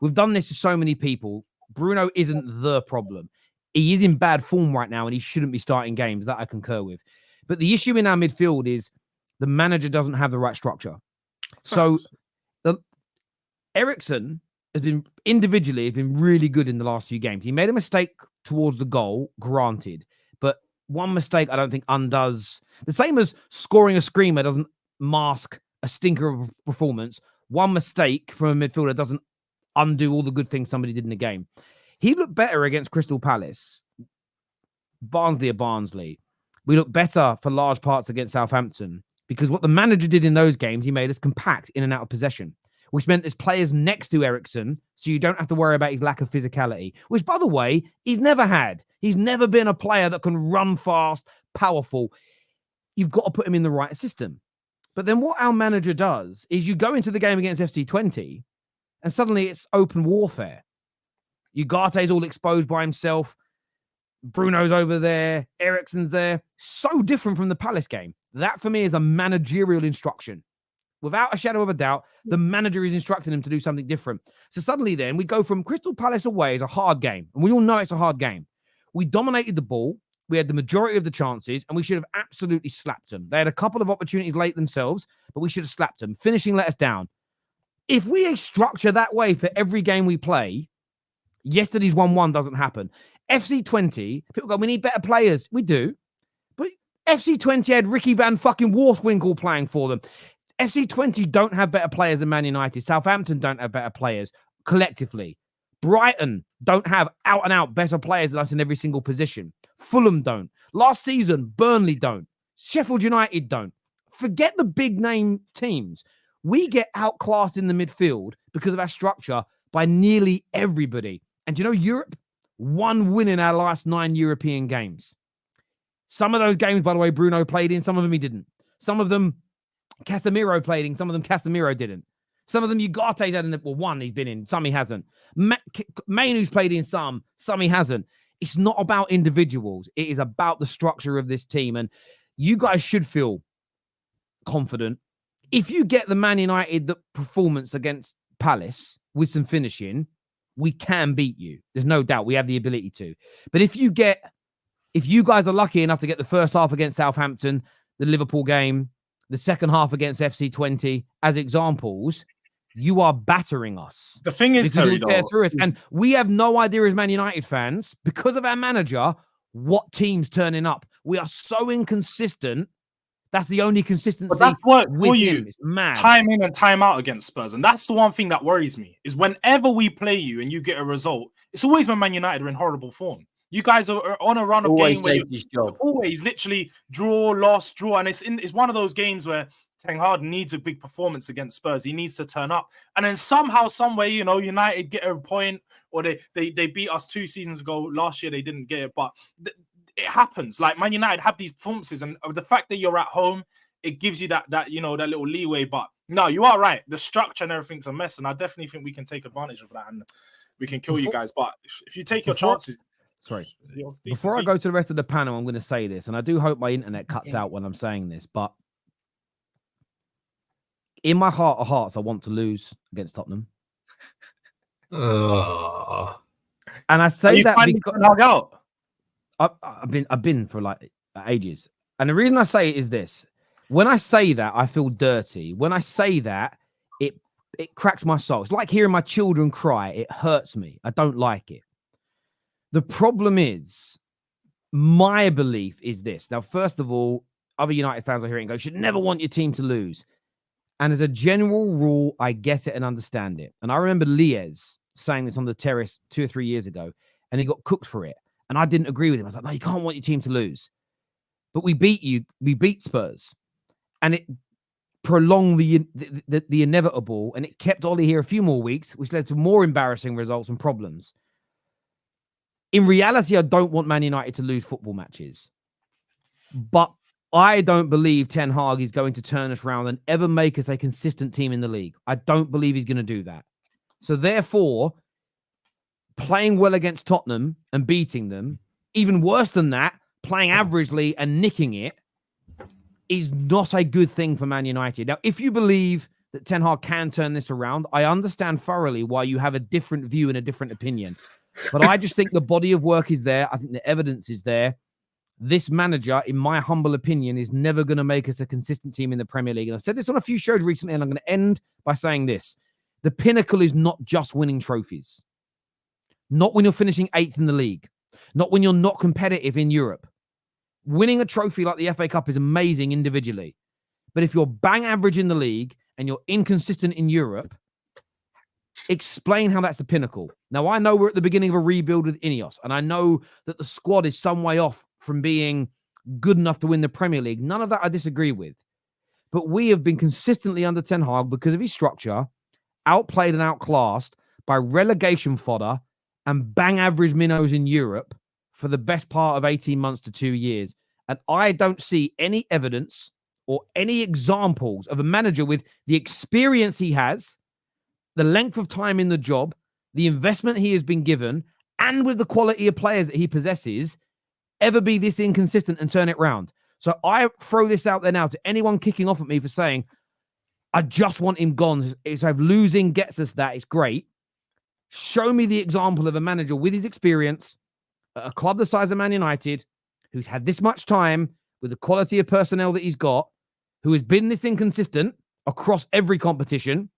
We've done this to so many people. Bruno isn't the problem. He is in bad form right now, and he shouldn't be starting games. That I concur with. But the issue in our midfield is the manager doesn't have the right structure. So Eriksen has been really good in the last few games. He made a mistake towards the goal, granted, but one mistake I don't think undoes. The same as scoring a screamer doesn't mask a stinker of a performance. One mistake from a midfielder doesn't undo all the good things somebody did in the game. He looked better against Crystal Palace. Barnsley. We looked better for large parts against Southampton, because what the manager did in those games, he made us compact in and out of possession, which meant there's players next to Eriksen, so you don't have to worry about his lack of physicality, which, by the way, he's never had. He's never been a player that can run fast, powerful. You've got to put him in the right system. But then what our manager does is you go into the game against FC20, and suddenly it's open warfare. Ugarte's all exposed by himself. Bruno's over there. Eriksen's there. So different from the Palace game. That, for me, is a managerial instruction. Without a shadow of a doubt, the manager is instructing him to do something different. So suddenly then we go from Crystal Palace away as a hard game. And we all know it's a hard game. We dominated the ball. We had the majority of the chances, and we should have absolutely slapped them. They had a couple of opportunities late themselves, but we should have slapped them. Finishing let us down. If we structure that way for every game we play, yesterday's 1-1 doesn't happen. FC20, people go, we need better players. We do. But FC20 had Ricky Van fucking Warswinkle playing for them. FC20 don't have better players than Man United. Southampton don't have better players collectively. Brighton don't have out-and-out better players than us in every single position. Fulham don't. Last season, Burnley don't. Sheffield United don't. Forget the big-name teams. We get outclassed in the midfield because of our structure by nearly everybody. And you know, Europe, 1 win in our last 9 European games. Some of those games, by the way, Bruno played in. Some of them he didn't. Some of them Casemiro played in. Some of them Casemiro didn't. Some of them Ugarte's had in. Well, one he's been in. Some he hasn't. Mainu's played in some he hasn't. It's not about individuals. It is about the structure of this team. And you guys should feel confident. If you get the Man United performance against Palace with some finishing, we can beat you. There's no doubt. We have the ability to. But if you guys are lucky enough to get the first half against Southampton, the Liverpool game, the second half against FC20 as examples, you are battering us. The thing is, Terry, through us. And we have no idea as Man United fans, because of our manager, what team's turning up. We are so inconsistent. That's the only consistency. But that's what for you. It's mad. Time in and time out against Spurs. And that's the one thing that worries me, is whenever we play you and you get a result, it's always when Man United are in horrible form. You guys are on a run of game where you always literally draw, lost, draw. And it's one of those games where Ten Hag needs a big performance against Spurs. He needs to turn up. And then somehow, some way, you know, United get a point, or they beat us 2 seasons ago. Last year, they didn't get it. But it happens. Like, Man United have these performances. And the fact that you're at home, it gives you that you know, that little leeway. But no, you are right. The structure and everything's a mess. And I definitely think we can take advantage of that. And we can kill you guys. But if you take your chances... Sorry. Before I go to the rest of the panel, I'm going to say this, and I do hope my internet cuts out when I'm saying this, but in my heart of hearts, I want to lose against Tottenham. Oh. And I say that because I've been for like ages. And the reason I say it is this. When I say that, I feel dirty. When I say that, it cracks my soul. It's like hearing my children cry. It hurts me. I don't like it. The problem is, my belief is this. Now, first of all, other United fans are hearing go, you should never want your team to lose. And as a general rule, I get it and understand it. And I remember Lies saying this on the terrace 2 or 3 years ago, and he got cooked for it. And I didn't agree with him. I was like, no, you can't want your team to lose. But we beat Spurs. And it prolonged the inevitable, and it kept Ollie here a few more weeks, which led to more embarrassing results and problems. In reality, I don't want Man United to lose football matches. But I don't believe Ten Hag is going to turn us around and ever make us a consistent team in the league. I don't believe he's going to do that. So therefore, playing well against Tottenham and beating them, even worse than that, playing averagely and nicking it, is not a good thing for Man United. Now, if you believe that Ten Hag can turn this around, I understand thoroughly why you have a different view and a different opinion. But I just think the body of work is there. I think the evidence is there. This manager, in my humble opinion, is never going to make us a consistent team in the Premier League. And I've said this on a few shows recently, and I'm going to end by saying this. The pinnacle is not just winning trophies. Not when you're finishing 8th in the league. Not when you're not competitive in Europe. Winning a trophy like the FA Cup is amazing individually. But if you're bang average in the league and you're inconsistent in Europe, explain how that's the pinnacle. Now, I know we're at the beginning of a rebuild with Ineos, and I know that the squad is some way off from being good enough to win the Premier League. None of that I disagree with. But we have been consistently under Ten Hag, because of his structure, outplayed and outclassed by relegation fodder and bang average minnows in Europe for the best part of 18 months to 2 years. And I don't see any evidence or any examples of a manager with the experience he has, the length of time in the job, the investment he has been given, and with the quality of players that he possesses, ever be this inconsistent and turn it round. So I throw this out there now to anyone kicking off at me for saying, I just want him gone. If losing gets us that, it's great. Show me the example of a manager with his experience at a club the size of Man United, who's had this much time with the quality of personnel that he's got, who has been this inconsistent across every competition,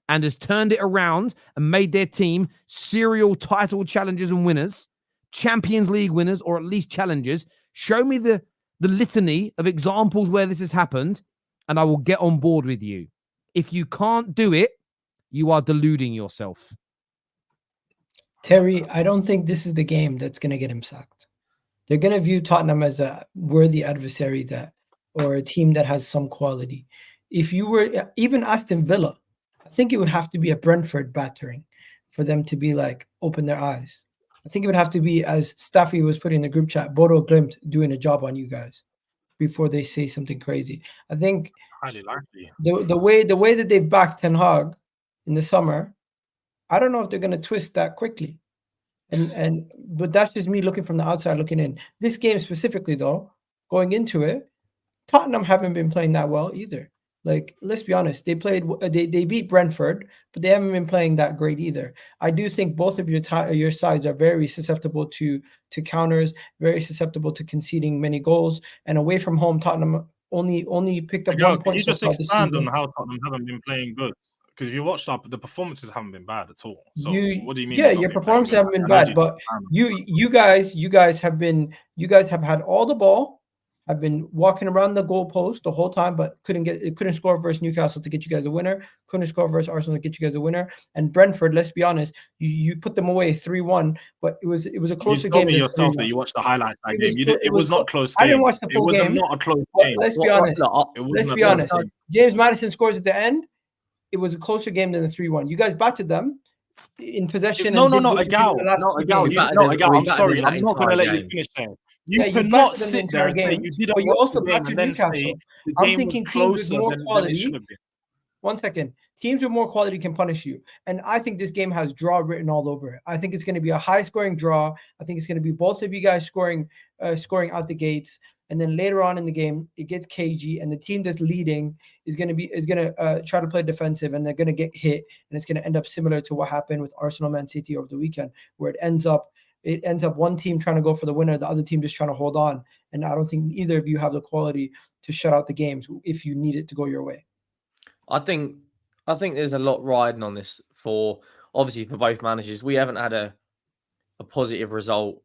and has turned it around and made their team serial title challengers and winners, Champions League winners, or at least challengers. Show me the litany of examples where this has happened, and I will get on board with you. If you can't do it, you are deluding yourself. Terry, I don't think this is the game that's going to get him sacked. They're going to view Tottenham as a worthy adversary or a team that has some quality. If you were even Aston Villa, I think it would have to be a Brentford battering for them to be like, open their eyes. I think it would have to be, as Staffy was putting in the group chat, Bodo Glimt doing a job on you guys before they say something crazy. I think highly likely. The way that they've backed Ten Hag in the summer, I don't know if they're going to twist that quickly. But that's just me looking from the outside looking in. This game specifically, though, going into it, Tottenham haven't been playing that well either. Like, let's be honest, they beat Brentford, but they haven't been playing that great either. I do think both of your sides are very susceptible to counters, very susceptible to conceding many goals. And away from home, Tottenham only picked up 1 point. Can you just expand on how Tottenham haven't been playing good? Because if you watched up, the performances haven't been bad at all. So what do you mean? Yeah, your performances haven't been bad, but you guys have had all the ball, have been walking around the goalpost the whole time, but couldn't score versus Newcastle to get you guys a winner. Couldn't score versus Arsenal to get you guys a winner. And Brentford, let's be honest, you put them away 3-1, but it was a closer game. You told me yourself that you watched the highlights that game. It was not close game. I didn't watch the full game. It was not a close game. Let's be honest. Let's be honest. James Maddison scores at the end. It was a closer game than the 3-1. You guys battered them in possession. No, Egal. I'm sorry. I'm not going to let you finish there. You cannot sit there and say you didn't. But you also battered Newcastle. I'm thinking teams with more quality. 1 second. Teams with more quality can punish you. And I think this game has draw written all over it. I think it's going to be a high-scoring draw. I think it's going to be both of you guys scoring out the gates. And then later on in the game, it gets cagey, and the team that's leading is going to try to play defensive, and they're going to get hit, and it's going to end up similar to what happened with Arsenal Man City over the weekend, where it ends up one team trying to go for the winner, the other team just trying to hold on. And I don't think either of you have the quality to shut out the games if you need it to go your way. I think there's a lot riding on this for both managers. We haven't had a positive result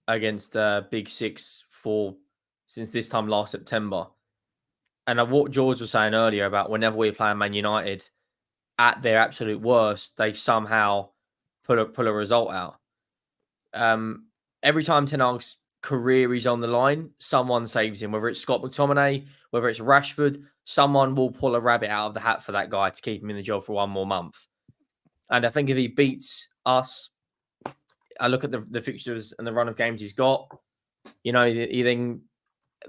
against Big Six since this time last September. And what Jords was saying earlier about whenever we're playing Man United at their absolute worst, they somehow pull a result out. Every time Ten Hag's career is on the line, someone saves him, whether it's Scott McTominay, whether it's Rashford, someone will pull a rabbit out of the hat for that guy to keep him in the job for one more month. And I think if he beats us, I look at the fixtures and the run of games he's got,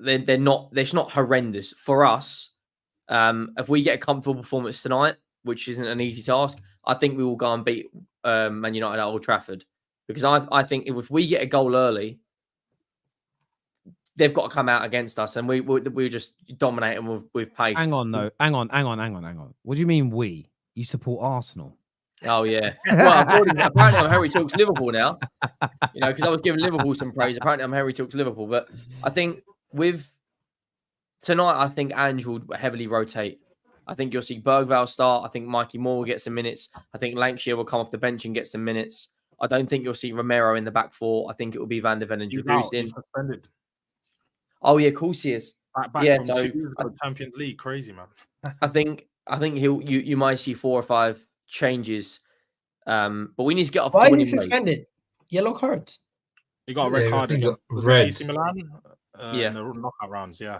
they're not horrendous for us. If we get a comfortable performance tonight, which isn't an easy task, I think we will go and beat Man United at Old Trafford, because I think if we get a goal early, they've got to come out against us, and we just dominate them with pace. Hang on. What do you mean we? You support Arsenal? Oh yeah. Well, apparently I'm Harry Talks Liverpool now. Because I was giving Liverpool some praise. Apparently I'm Harry Talks Liverpool, but I think with tonight, I think Ange will heavily rotate. I think you'll see Bergvall start. I think Mikey Moore will get some minutes. I think Lancashire will come off the bench and get some minutes. I don't think you'll see Romero in the back four. I think it will be Van der Ven and Giroud in. Suspended. Oh yeah, of course he is. Back yeah, from so 2 years ago, Champions League, crazy man. I think you might see 4 or 5 changes, but we need to get off. Why is he suspended? Yellow cards. He got a red card against AC Milan. In the knockout rounds, yeah.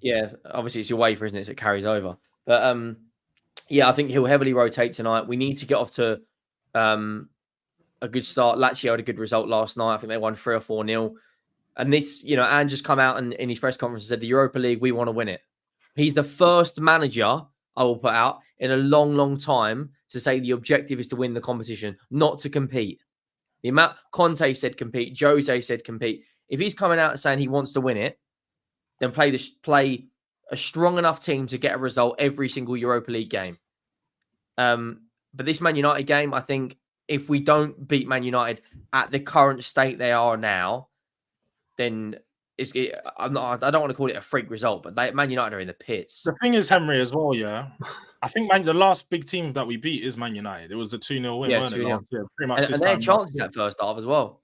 Yeah, obviously it's your wafer, isn't it? So it carries over. But I think he'll heavily rotate tonight. We need to get off to a good start. Lazio had a good result last night. I think they won 3 or 4-0. And this, Ange just come out and in his press conference and said, the Europa League, we want to win it. He's the first manager I will put out in a long, long time to say the objective is to win the competition, not to compete. The amount Conte said compete, Jose said compete. If he's coming out and saying he wants to win it, then play a strong enough team to get a result every single Europa League game. But this Man United game, I think if we don't beat Man United at the current state they are now, then I don't want to call it a freak result, but Man United are in the pits. The thing is, Henry, as well, yeah. I think the last big team that we beat is Man United. It was a 2-0 win, weren't it? Yeah, pretty much. And they had chances that first half as well.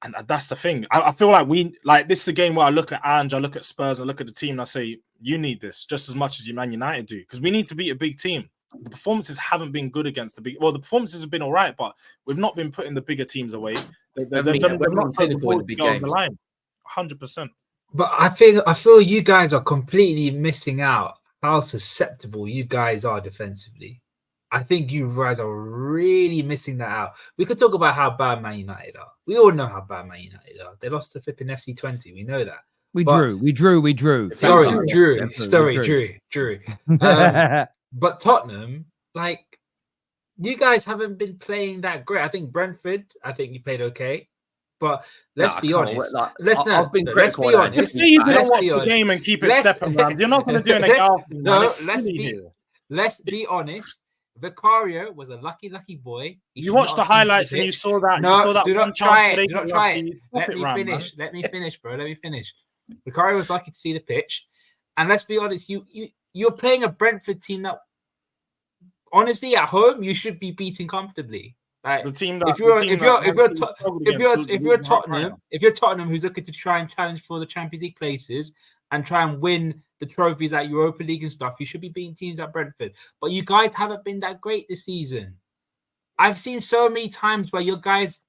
And that's the thing. I feel like this is a game where I look at Ange, I look at Spurs, I look at the team, and I say, you need this just as much as Man United do, because we need to beat a big team. The performances haven't been good against the big. Well, the performances have been all right, but we've not been putting the bigger teams away. They've not put the big games. On the line. 100%. But I feel you guys are completely missing out how susceptible you guys are defensively. I think you guys are really missing that out. We could talk about how bad Man United are. We all know how bad Man United are. They lost to flipping FC 20. We know that. We drew. Sorry, drew. But Tottenham, like, you guys haven't been playing that great. I think Brentford, you played okay. But let's be honest. Let's be honest. Let's say you don't watch the game and keep it stepping around. You're not going to do an Egal. Let's be honest. Vicario was a lucky boy. You watched the highlights and you saw that. Do not try it. Let me finish, bro. Let me finish. Vicario was lucky to see the pitch. And let's be honest, you're playing a Brentford team that, honestly, at home you should be beating comfortably. Like, the team that if you're Tottenham who's looking to try and challenge for the Champions League places and try and win the trophies at Europa League and stuff, you should be beating teams at Brentford. But you guys haven't been that great this season. I've seen so many times where your guys'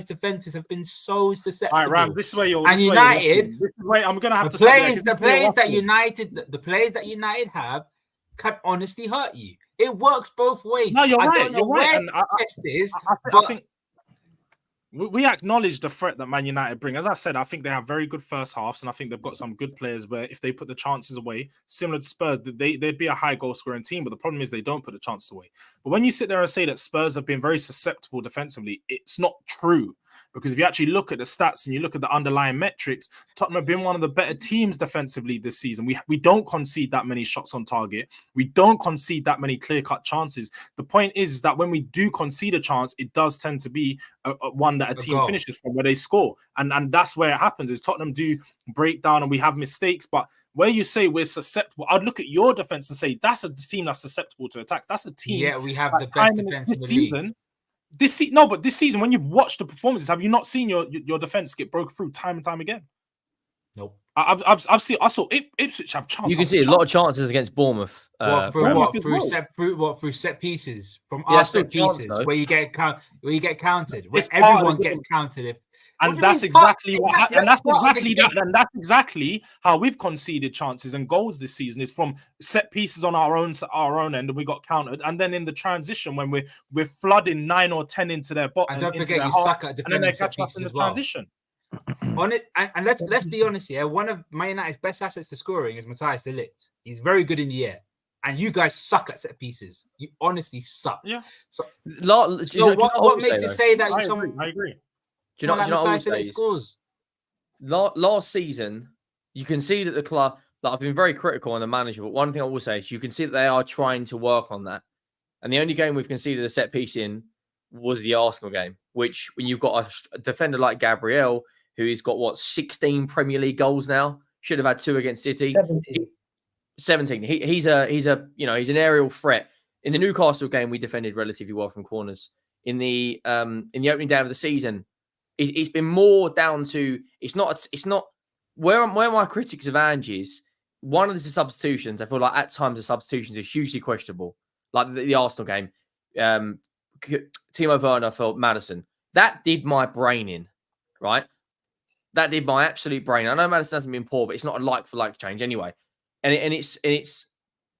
defenses have been so susceptible. All right, Ram, this is where you're. And United, I'm gonna have the players that United have can honestly hurt you. It works both ways. No, you're right. I don't know where the test is, but I think we acknowledge the threat that Man United bring. As I said, I think they have very good first halves, and I think they've got some good players where if they put the chances away, similar to Spurs, they'd be a high goal scoring team. But the problem is they don't put the chances away. But when you sit there and say that Spurs have been very susceptible defensively, it's not true. Because if you actually look at the stats and you look at the underlying metrics, Tottenham have been one of the better teams defensively this season. We don't concede that many shots on target. We don't concede that many clear-cut chances. The point is that when we do concede a chance, it does tend to be one that a team finishes from, where they score. And that's where it happens, is Tottenham do break down and we have mistakes. But where you say we're susceptible, I'd look at your defense and say that's a team that's susceptible to attack. That's a team. Yeah, we have the best defense in the league. This season, when you've watched the performances, have you not seen your defense get broken through time and time again? Nope. I saw Ipswich have chances. You can see a lot of chances against Bournemouth. Through set pieces from our set pieces, where you get counted, where everyone gets counted. And that's exactly what happened. And that's exactly how we've conceded chances and goals this season, is from set pieces on our own end, and we got countered. And then in the transition, when we're flooding 9 or 10 into their bottom, and don't forget you suck at defending set pieces as well. Transition. On it, and let's be honest here. One of Man United's best assets to scoring is Matthias de Ligt. He's very good in the air, and you guys suck at set pieces. You honestly suck. Yeah. So what makes it say that I agree. Do you know what I say? Last season, you can see that the club, like, I've been very critical on the manager, but one thing I will say is you can see that they are trying to work on that. And the only game we've conceded a set piece in was the Arsenal game, which, when you've got a defender like Gabriel, who's got 16 Premier League goals now, should have had 2 against City. 17. He's an aerial threat. In the Newcastle game, we defended relatively well from corners. In the opening day of the season, it's been more down to it's not where my critics of Ange is. One of the substitutions, I feel like at times the substitutions are hugely questionable, like the Arsenal game. Timo Werner for Maddison, that did my brain in, right? That did my absolute brain. I know Maddison hasn't been poor, but it's not a like for like change anyway. And it's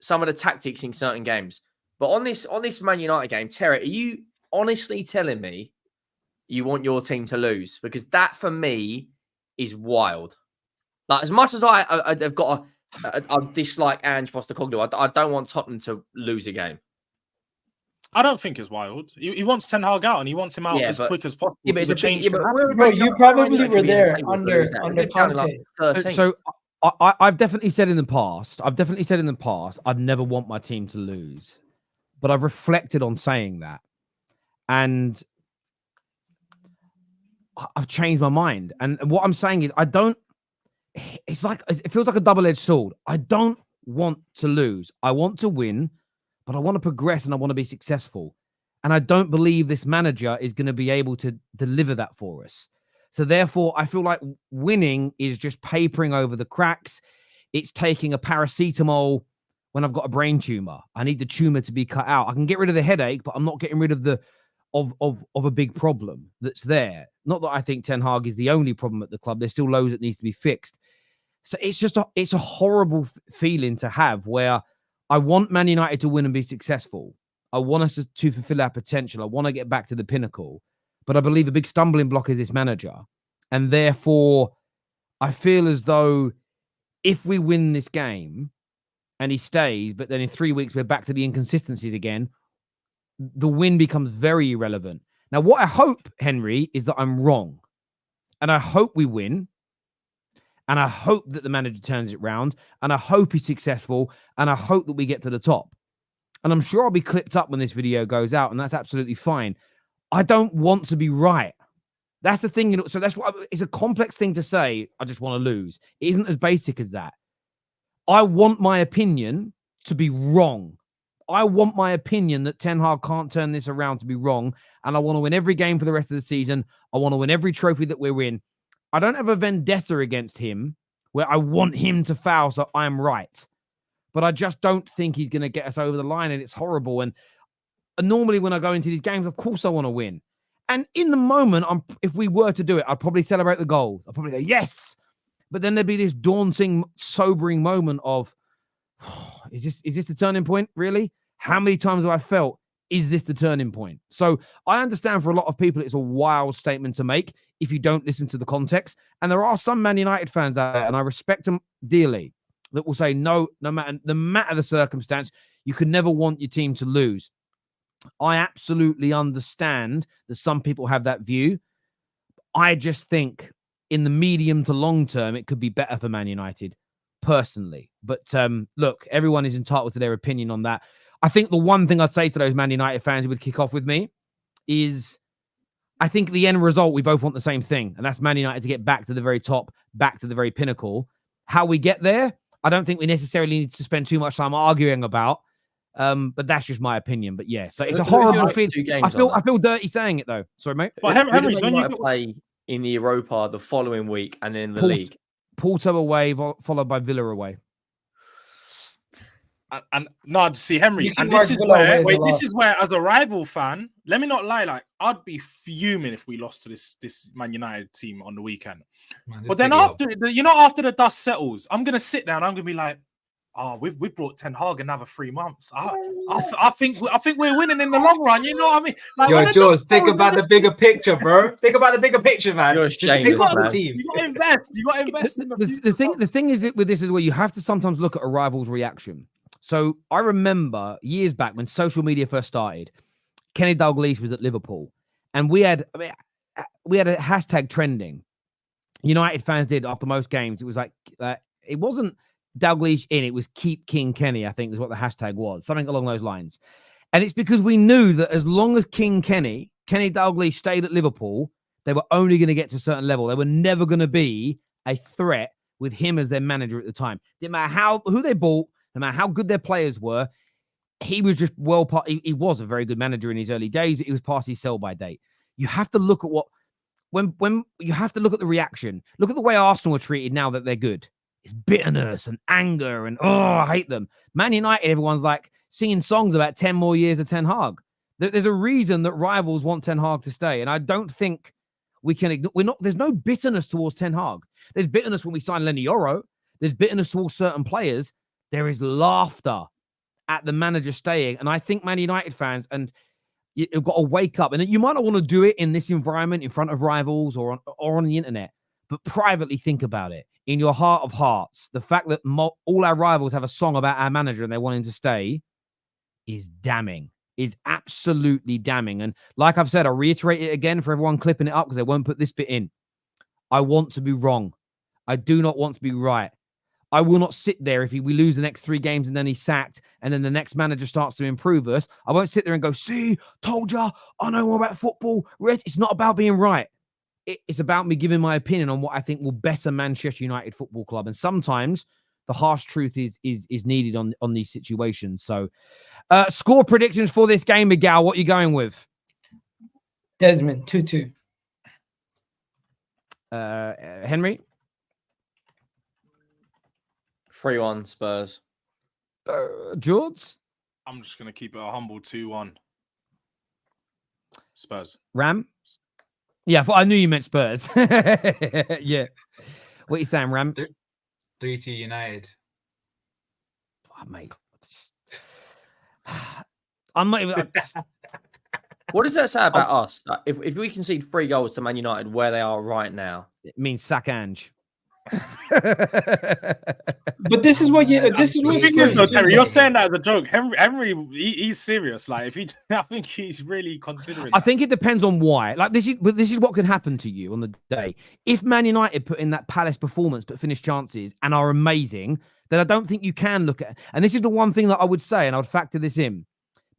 some of the tactics in certain games. But on this Man United game, Terry, are you honestly telling me you want your team to lose? Because that, for me, is wild. Like, as much as I've got a dislike Ange Postecoglou, I don't want Tottenham to lose a game. I don't think it's wild. He wants Ten Hag out, and he wants him out as quick as possible. Yeah, but you probably were there under Conte. So I've definitely said in the past, I'd never want my team to lose. But I've reflected on saying that. And I've changed my mind. And what I'm saying is it feels like a double-edged sword. I don't want to lose. I want to win, but I want to progress and I want to be successful. And I don't believe this manager is going to be able to deliver that for us. So therefore, I feel like winning is just papering over the cracks. It's taking a paracetamol when I've got a brain tumor. I need the tumor to be cut out. I can get rid of the headache, but I'm not getting rid of the of a big problem that's there. Not that I think Ten Hag is the only problem at the club. There's still loads that needs to be fixed. So it's a horrible feeling to have, where I want Man United to win and be successful. I want us to fulfill our potential. I want to get back to the pinnacle. But I believe a big stumbling block is this manager. And therefore, I feel as though if we win this game and he stays, but then in 3 weeks we're back to the inconsistencies again, the win becomes very irrelevant. Now, what I hope, Henry, is that I'm wrong. And I hope we win. And I hope that the manager turns it round. And I hope he's successful. And I hope that we get to the top. And I'm sure I'll be clipped up when this video goes out. And that's absolutely fine. I don't want to be right. That's the thing. So that's what it's a complex thing to say. I just want to lose. It isn't as basic as that. I want my opinion to be wrong. I want my opinion that Ten Hag can't turn this around to be wrong. And I want to win every game for the rest of the season. I want to win every trophy that we're in. I don't have a vendetta against him where I want him to foul so I'm right. But I just don't think he's going to get us over the line, and it's horrible. And normally when I go into these games, of course I want to win. And in the moment, if we were to do it, I'd probably celebrate the goals. I'd probably go, yes. But then there'd be this daunting, sobering moment of, is this the turning point, really? How many times have I felt, is this the turning point? So I understand for a lot of people, it's a wild statement to make if you don't listen to the context. And there are some Man United fans out there, and I respect them dearly, that will say, no matter the circumstance, you could never want your team to lose. I absolutely understand that some people have that view. I just think in the medium to long term, it could be better for Man United, personally. But look, everyone is entitled to their opinion on that. I think the one thing I'd say to those Man United fans who would kick off with me is, I think the end result, we both want the same thing, and that's Man United to get back to the very top, back to the very pinnacle. How we get there, I don't think we necessarily need to spend too much time arguing about. But that's just my opinion. But yeah, so it's a horrible feeling. I feel dirty saying it though. Sorry, mate. But Henry, when you play in the Europa the following week and then the league, Porto away, followed by Villa away. And no, see, Henry, and this is where, as a rival fan, let me not lie, like I'd be fuming if we lost to this Man United team on the weekend. But then after the dust settles, I'm gonna sit down. I'm gonna be like, oh, we've brought Ten Hag another 3 months. I think we're winning in the long run. You know what I mean? Like, yo, Jords, think about the bigger picture, bro. Think about the bigger picture, man. You're shameless, man. You got to invest. You got to invest in the thing is with this is where you have to sometimes look at a rival's reaction. So I remember years back when social media first started, Kenny Dalglish was at Liverpool, and we had a hashtag trending. United fans did after most games. It was like it wasn't Dalglish in, it was keep King Kenny, I think was what the hashtag was, something along those lines. And it's because we knew that as long as Kenny Dalglish stayed at Liverpool, they were only going to get to a certain level. They were never going to be a threat with him as their manager at the time. Didn't matter who they bought, no matter how good their players were, he was just he was a very good manager in his early days, but he was past his sell-by date. You have to look at when you have to look at the reaction. Look at the way Arsenal are treated now that they're good. It's bitterness and anger and, I hate them. Man United, everyone's like singing songs about 10 more years of Ten Hag. There's a reason that rivals want Ten Hag to stay. And I don't think we can ignore, there's no bitterness towards Ten Hag. There's bitterness when we sign Lenny Yoro. There's bitterness towards certain players. There is laughter at the manager staying. And I think Man United fans, and you've got to wake up. And you might not want to do it in this environment in front of rivals or on the internet, but privately think about it. In your heart of hearts, the fact that all our rivals have a song about our manager and they want him to stay is damning, is absolutely damning. And like I've said, I'll reiterate it again for everyone clipping it up because they won't put this bit in. I want to be wrong. I do not want to be right. I will not sit there if we lose the next 3 games and then he's sacked and then the next manager starts to improve us. I won't sit there and go, see, told ya, I know more about football. It's not about being right. It's about me giving my opinion on what I think will better Manchester United Football Club. And sometimes the harsh truth is needed on these situations. So score predictions for this game, Egal. What are you going with? Desmond, 2-2. Henry? 3-1 Spurs. Jords? I'm just going to keep it a humble 2-1. Spurs. Ram? Yeah, I knew you meant Spurs. Yeah. What are you saying, Ram? 3-2 United. Oh, mate. I'm not even. What does that say about us? Like, if we concede 3 goals to Man United where they are right now, It means sack Ange. But this is what you. This is The what thing Spurs is, though, do, Terry, though. you're saying that as a joke. Henry, he's serious. Like, I think he's really considering. I think it depends on why. Like this is what could happen to you on the day. If Man United put in that Palace performance but finish chances and are amazing, then I don't think you can look at. And this is the one thing that I would say, and I would factor this in.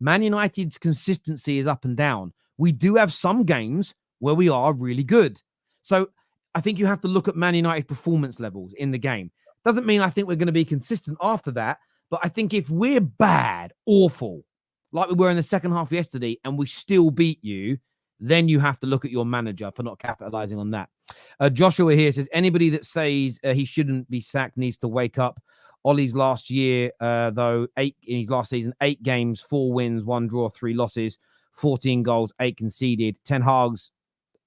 Man United's consistency is up and down. We do have some games where we are really good. So I think you have to look at Man United performance levels in the game. Doesn't mean I think we're going to be consistent after that, but I think if we're bad, awful, like we were in the second half yesterday, and we still beat you, then you have to look at your manager for not capitalizing on that. Joshua here says, anybody that says he shouldn't be sacked needs to wake up. Ollie's last year, though, in his last season, 8 games, 4 wins, 1 draw, 3 losses, 14 goals, 8 conceded. Ten Hag's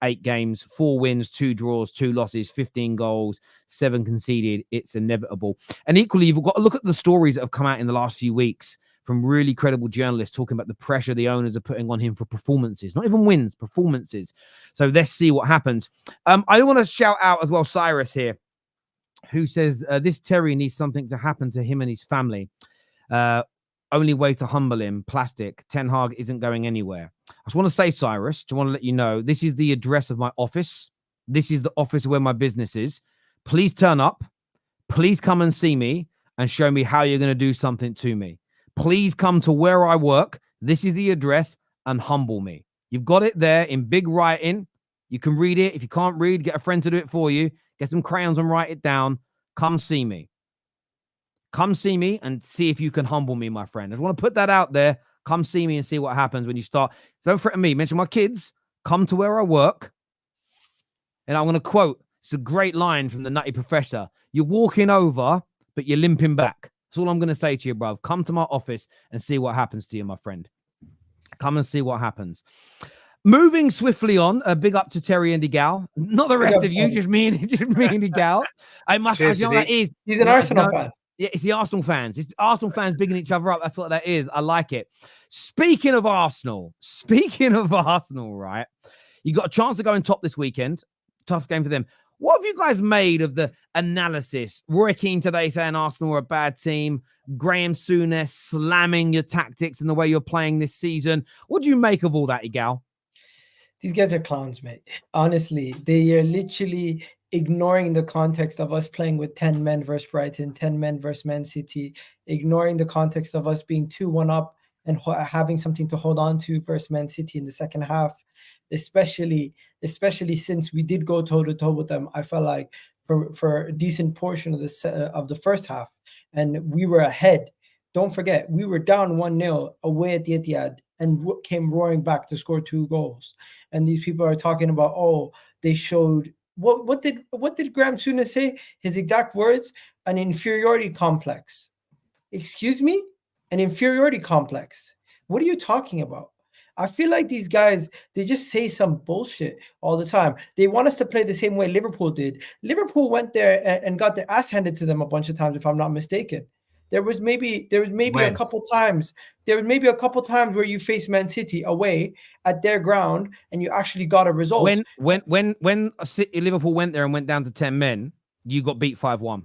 8 games, 4 wins, 2 draws, 2 losses, 15 goals, 7 conceded. It's inevitable. And equally, you've got to look at the stories that have come out in the last few weeks from really credible journalists talking about the pressure the owners are putting on him for performances, not even wins, performances. So let's see what happens. I want to shout out as well Cyrus here, who says this Terry needs something to happen to him and his family. Only way to humble him, plastic. Ten Hag isn't going anywhere. I just want to say, Cyrus, I want to let you know, this is the address of my office. This is the office where my business is. Please turn up. Please come and see me and show me how you're going to do something to me. Please come to where I work. This is the address and humble me. You've got it there in big writing. You can read it. If you can't read, get a friend to do it for you. Get some crayons and write it down. Come see me. Come see me and see if you can humble me, my friend. I just want to put that out there. Come see me and see what happens when you start. Don't threaten me. Mention my kids. Come to where I work. And I'm going to quote. It's a great line from the Nutty Professor. You're walking over, but you're limping back. That's all I'm going to say to you, bro. Come to my office and see what happens to you, my friend. Come and see what happens. Moving swiftly on, a big up to Terry and Egal. Not the rest of you, just me and Egal. I must. Cheers, You know what that is. He's an Arsenal fan. Yeah, it's the Arsenal fans. It's Arsenal fans bigging each other up. That's what that is. I like it. Speaking of Arsenal, right? You got a chance to go and top this weekend. Tough game for them. What have you guys made of the analysis? Roy Keane today saying Arsenal were a bad team. Graham Souness slamming your tactics and the way you're playing this season. What do you make of all that, Egal? These guys are clowns, mate. Honestly, they are literally ignoring the context of us playing with 10 men versus Brighton, 10 men versus Man City, ignoring the context of us being 2-1 up and having something to hold on to versus Man City in the second half, especially since we did go toe-to-toe with them. I felt like for a decent portion of the first half, and we were ahead. Don't forget, we were down 1-0 away at the Etihad and came roaring back to score 2 goals. And these people are talking about, oh, they showed what did Graham Souness say? His exact words: an inferiority complex. Excuse me? An inferiority complex. What are you talking about? I feel like these guys, they just say some bullshit all the time. They want us to play the same way Liverpool did. Liverpool went there and got their ass handed to them a bunch of times, if I'm not mistaken. There was maybe a couple times where you faced Man City away at their ground and you actually got a result. When Liverpool went there and went down to 10 men, you got beat 5-1.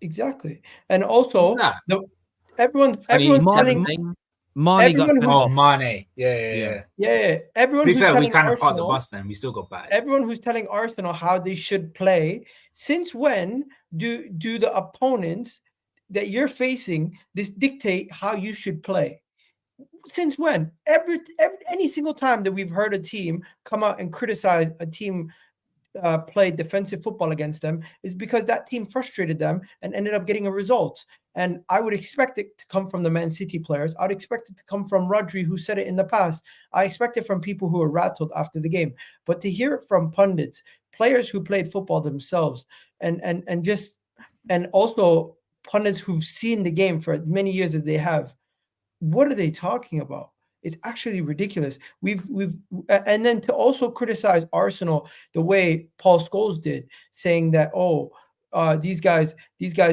Exactly. And also everyone's telling Mane. Yeah. Everyone to be who's fair, we telling kind of caught the Arsenal, bus then. We still got back. everyone who's telling Arsenal how they should play, since when do the opponents that you're facing dictate how you should play? Since when? Any single time that we've heard a team come out and criticize a team played defensive football against them is because that team frustrated them and ended up getting a result. And I would expect it to come from the Man City players. I'd expect it to come from Rodri, who said it in the past. I expect it from people who are rattled after the game. But to hear it from pundits, players who played football themselves, and also pundits who've seen the game for as many years as they have, what are they talking about? It's actually ridiculous. And then to also criticize Arsenal the way Paul Scholes did, saying that these guys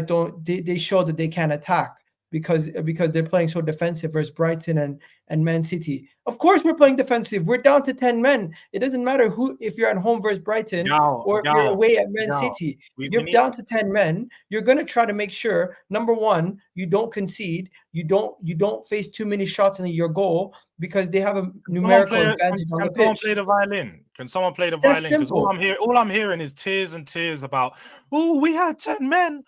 don't, they show that they can't attack because they're playing so defensive versus Brighton and Man City. Of course we're playing defensive. We're down to 10 men. It doesn't matter if you're at home versus Brighton or if you're away at Man City. You're down to 10 men. You're going to try to make sure, number one, you don't concede. You don't face too many shots in your goal because they have a numerical advantage on the pitch. Can someone play the violin? Can someone play the violin? Because all I'm hearing is tears and tears about, we had 10 men.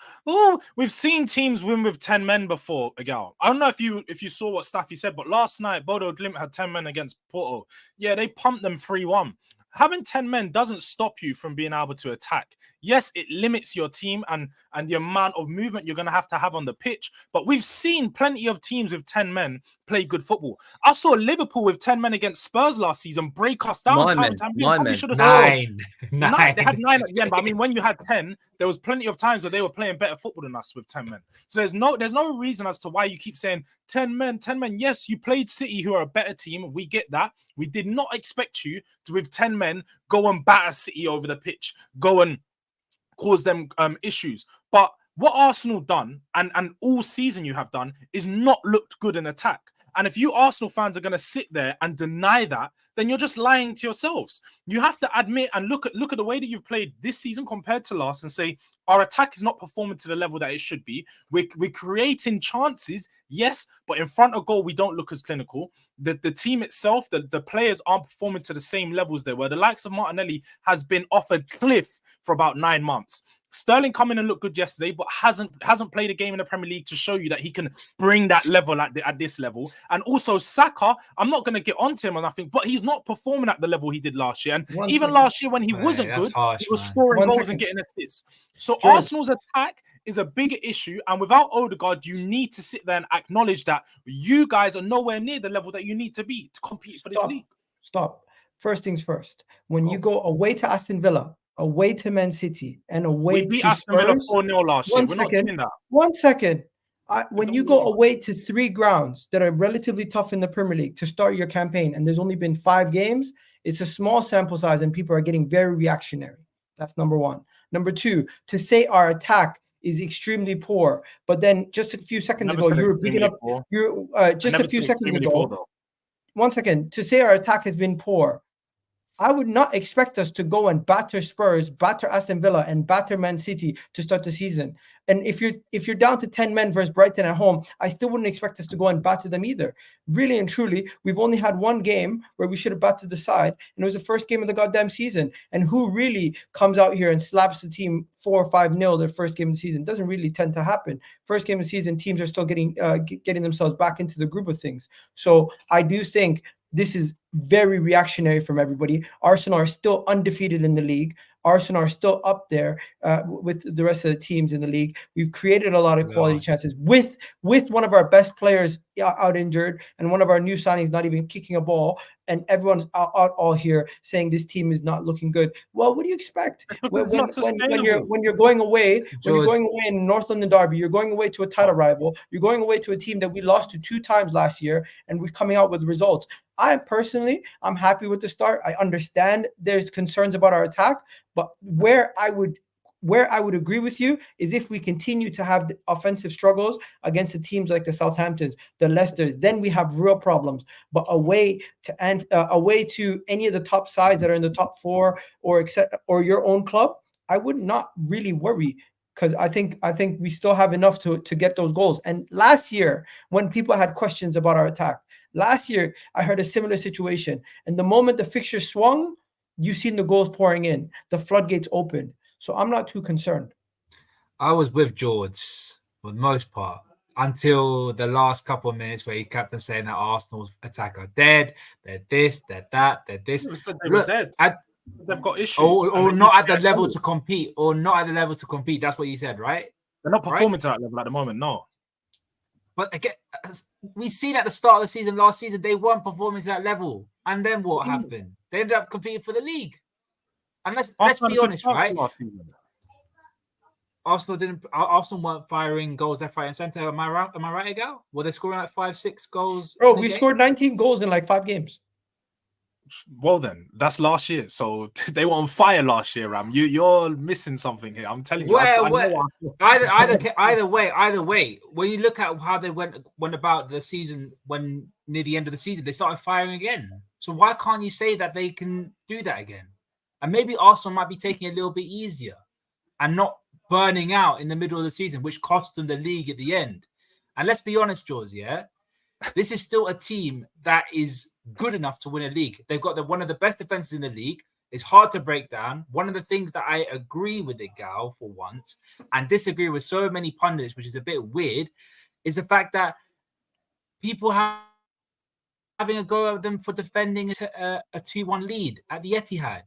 We've seen teams win with 10 men before, Egal. I don't know if you saw what Staffy said, but last night Bodo Glimt had 10 men against Porto. Yeah, they pumped them 3-1. Having 10 men doesn't stop you from being able to attack. Yes, it limits your team and the amount of movement you're going to have on the pitch. But we've seen plenty of teams with 10 men play good football. I saw Liverpool with 10 men against Spurs last season break us down. Nine. They had 9 at the end. But I mean, when you had 10, there was plenty of times where they were playing better football than us with 10 men. So there's no reason as to why you keep saying 10 men. Yes, you played City, who are a better team. We get that. We did not expect you to, with 10 men, go and batter City over the pitch, go and cause them issues. But what Arsenal done and all season you have done is not looked good in attack. And if you Arsenal fans are going to sit there and deny that, then you're just lying to yourselves. You have to admit and look at the way that you've played this season compared to last and say, our attack is not performing to the level that it should be. We're creating chances, yes, but in front of goal, we don't look as clinical. The team itself, the players aren't performing to the same levels they were. The likes of Martinelli has been offered cliff for about 9 months. Sterling come in and looked good yesterday, but hasn't played a game in the Premier League to show you that he can bring that level at this level. And also Saka, I'm not going to get onto him or nothing, but he's not performing at the level he did last year. And last year when he wasn't good, he was scoring goals and getting assists. So Jords. Arsenal's attack is a bigger issue, and without Odegaard, you need to sit there and acknowledge that you guys are nowhere near the level that you need to be to compete for this league. Stop. First things first. When you go away to Aston Villa, away to Man City, and away to Aston Villa 4-0 last year. We're not doing that. 1 second. When you go away to 3 grounds that are relatively tough in the Premier League to start your campaign, and there's only been 5 games, it's a small sample size, and people are getting very reactionary. That's number one. Number two, to say our attack is extremely poor, but then just a few seconds ago, you were picking up. Just a few seconds ago. 1 second. To say our attack has been poor, I would not expect us to go and batter Spurs, batter Aston Villa, and batter Man City to start the season. And if you're down to 10 men versus Brighton at home, I still wouldn't expect us to go and batter them either. Really and truly, we've only had 1 game where we should have battered the side, and it was the first game of the goddamn season. And who really comes out here and slaps the team 4 or 5-0 their first game of the season? Doesn't really tend to happen. First game of the season, teams are still getting themselves back into the group of things. So I do think this is very reactionary from everybody. Arsenal are still undefeated in the league. Arsenal are still up there with the rest of the teams in the league. We've created a lot of quality chances with one of our best players out injured and one of our new signings not even kicking a ball, and everyone's out all here saying this team is not looking good. Well, what do you expect when you're going away? When you're going away in North London derby, you're going away to a title rival. You're going away to a team that we lost to 2 times last year, and we're coming out with results. I'm happy with the start. I understand there's concerns about our attack, but where I would agree with you is if we continue to have the offensive struggles against the teams like the Southamptons, the Leicesters, then we have real problems. But away to any of the top sides that are in the top 4 or your own club, I would not really worry, because I think we still have enough to get those goals. And last year, when people had questions about our attack, last year I heard a similar situation. And the moment the fixture swung, you've seen the goals pouring in, the floodgates opened. So I'm not too concerned. I was with Jords for the most part until the last couple of minutes where he kept on saying that Arsenal's attack are dead. They're this, they're that, they're this. They were dead. They've got issues. Or not at the level to compete. Or not at the level to compete. That's what you said, right? They're not performing to that level at the moment, no. But again, we seen at the start of the season, last season, they weren't performing to that level. And then what happened? They ended up competing for the league. And let's be honest, right? Arsenal weren't firing goals left, right, and centre. Am I right, Egal? Were they scoring like 5-6 goals? Bro, we scored 19 goals in like 5 games. Well then, that's last year. So they were on fire last year, Ram. You're missing something here. I'm telling you. Either way. When you look at how they went about the season, when near the end of the season, they started firing again. So why can't you say that they can do that again? And maybe Arsenal might be taking it a little bit easier and not burning out in the middle of the season, which cost them the league at the end. And let's be honest, Jords, yeah, this is still a team that is good enough to win a league. They've got one of the best defenses in the league. It's hard to break down. One of the things that I agree with Egal for once and disagree with so many pundits, which is a bit weird, is the fact that people having a go at them for defending a 2-1 lead at the Etihad.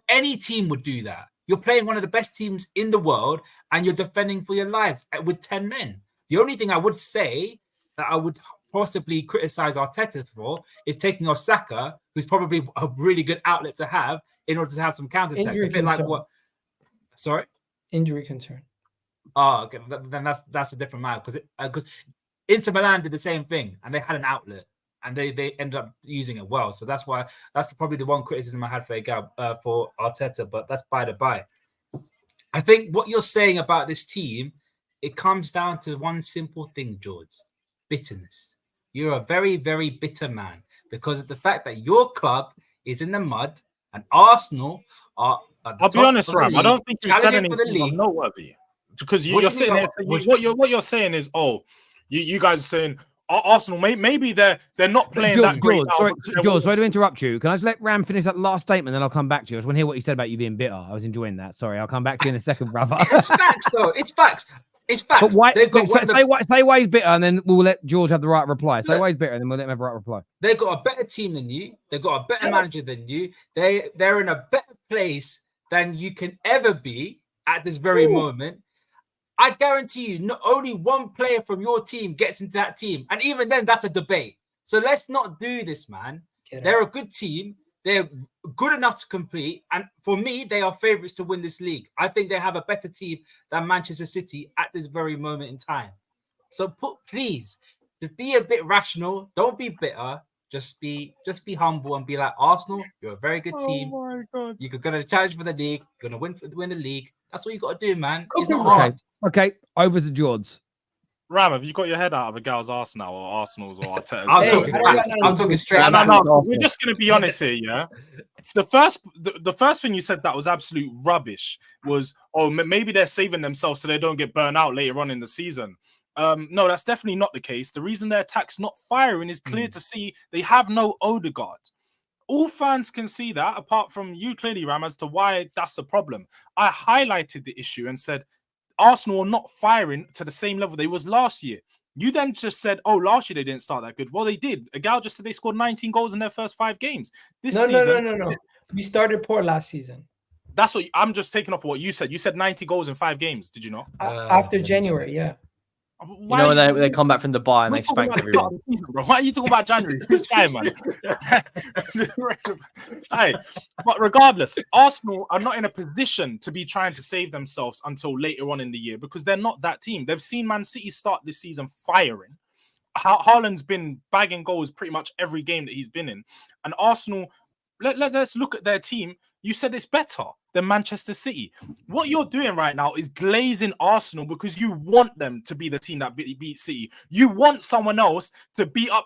Any team would do that. You're playing one of the best teams in the world and you're defending for your lives with 10 men. The only thing I would say that I would possibly criticize Arteta for is taking off Saka, who's probably a really good outlet to have in order to have some counter-attacks. A bit like what? Sorry? Injury concern. Oh, okay. Then that's a different matter because Inter Milan did the same thing and they had an outlet and they ended up using it well. So that's probably the one criticism I had for Arteta, but that's by the by. I think what you're saying about this team, it comes down to one simple thing, Jords: bitterness. You're a very, very bitter man because of the fact that your club is in the mud and Arsenal are. I'll be honest, Ram. I don't think you said anything noteworthy because you're sitting there. What you're saying is, you guys are saying Arsenal. Maybe they're not playing that great. George, sorry to interrupt you. Can I just let Ram finish that last statement, then I'll come back to you. I just want to hear what you said about you being bitter. I was enjoying that. Sorry, I'll come back to you in a second, brother. It's facts, though. It's facts. It's facts. But why? Say why he's bitter, and then we'll let George have the right reply. Say why he's bitter, and then we'll let him have the right reply. They've got a better team than you. They've got a better manager than you. They're in a better place than you can ever be at this very moment. I guarantee you, not only one player from your team gets into that team, and even then, that's a debate. So let's not do this, man. They're a good team. They're good enough to compete. And for me, they are favourites to win this league. I think they have a better team than Manchester City at this very moment in time. So please, just be a bit rational. Don't be bitter. Just be humble and be like, Arsenal, you're a very good team. Oh my God. You're going to challenge for the league. You're going to win the league. That's what you got to do, man. It's not hard. Okay, over to Jords. Ram, have you got your head out of a gal's arse now, or Arsenal's, or Arteta's? I'm talking straight. No. We're just going to be honest here, yeah. The first thing you said that was absolute rubbish was, maybe they're saving themselves so they don't get burnt out later on in the season. No, that's definitely not the case. The reason their attack's not firing is clear to see. They have no Odegaard. All fans can see that, apart from you clearly, Ram, as to why that's a problem. I highlighted the issue and said, Arsenal are not firing to the same level they was last year. You then just said, last year they didn't start that good. Well, they did. Egal just said they scored 19 goals in their first 5 games. No. We started poor last season. That's what I'm just taking off what you said. You said 90 goals in 5 games. Did you not? After January, yeah. Why they come back from Dubai and they spank everyone. Why are you talking about January? This guy, man. Hey, but regardless, Arsenal are not in a position to be trying to save themselves until later on in the year because they're not that team. They've seen Man City start this season firing. Haaland's been bagging goals pretty much every game that he's been in. And Arsenal, let's look at their team. You said it's better than Manchester City. What you're doing right now is glazing Arsenal because you want them to be the team that beat City. You want someone else to beat up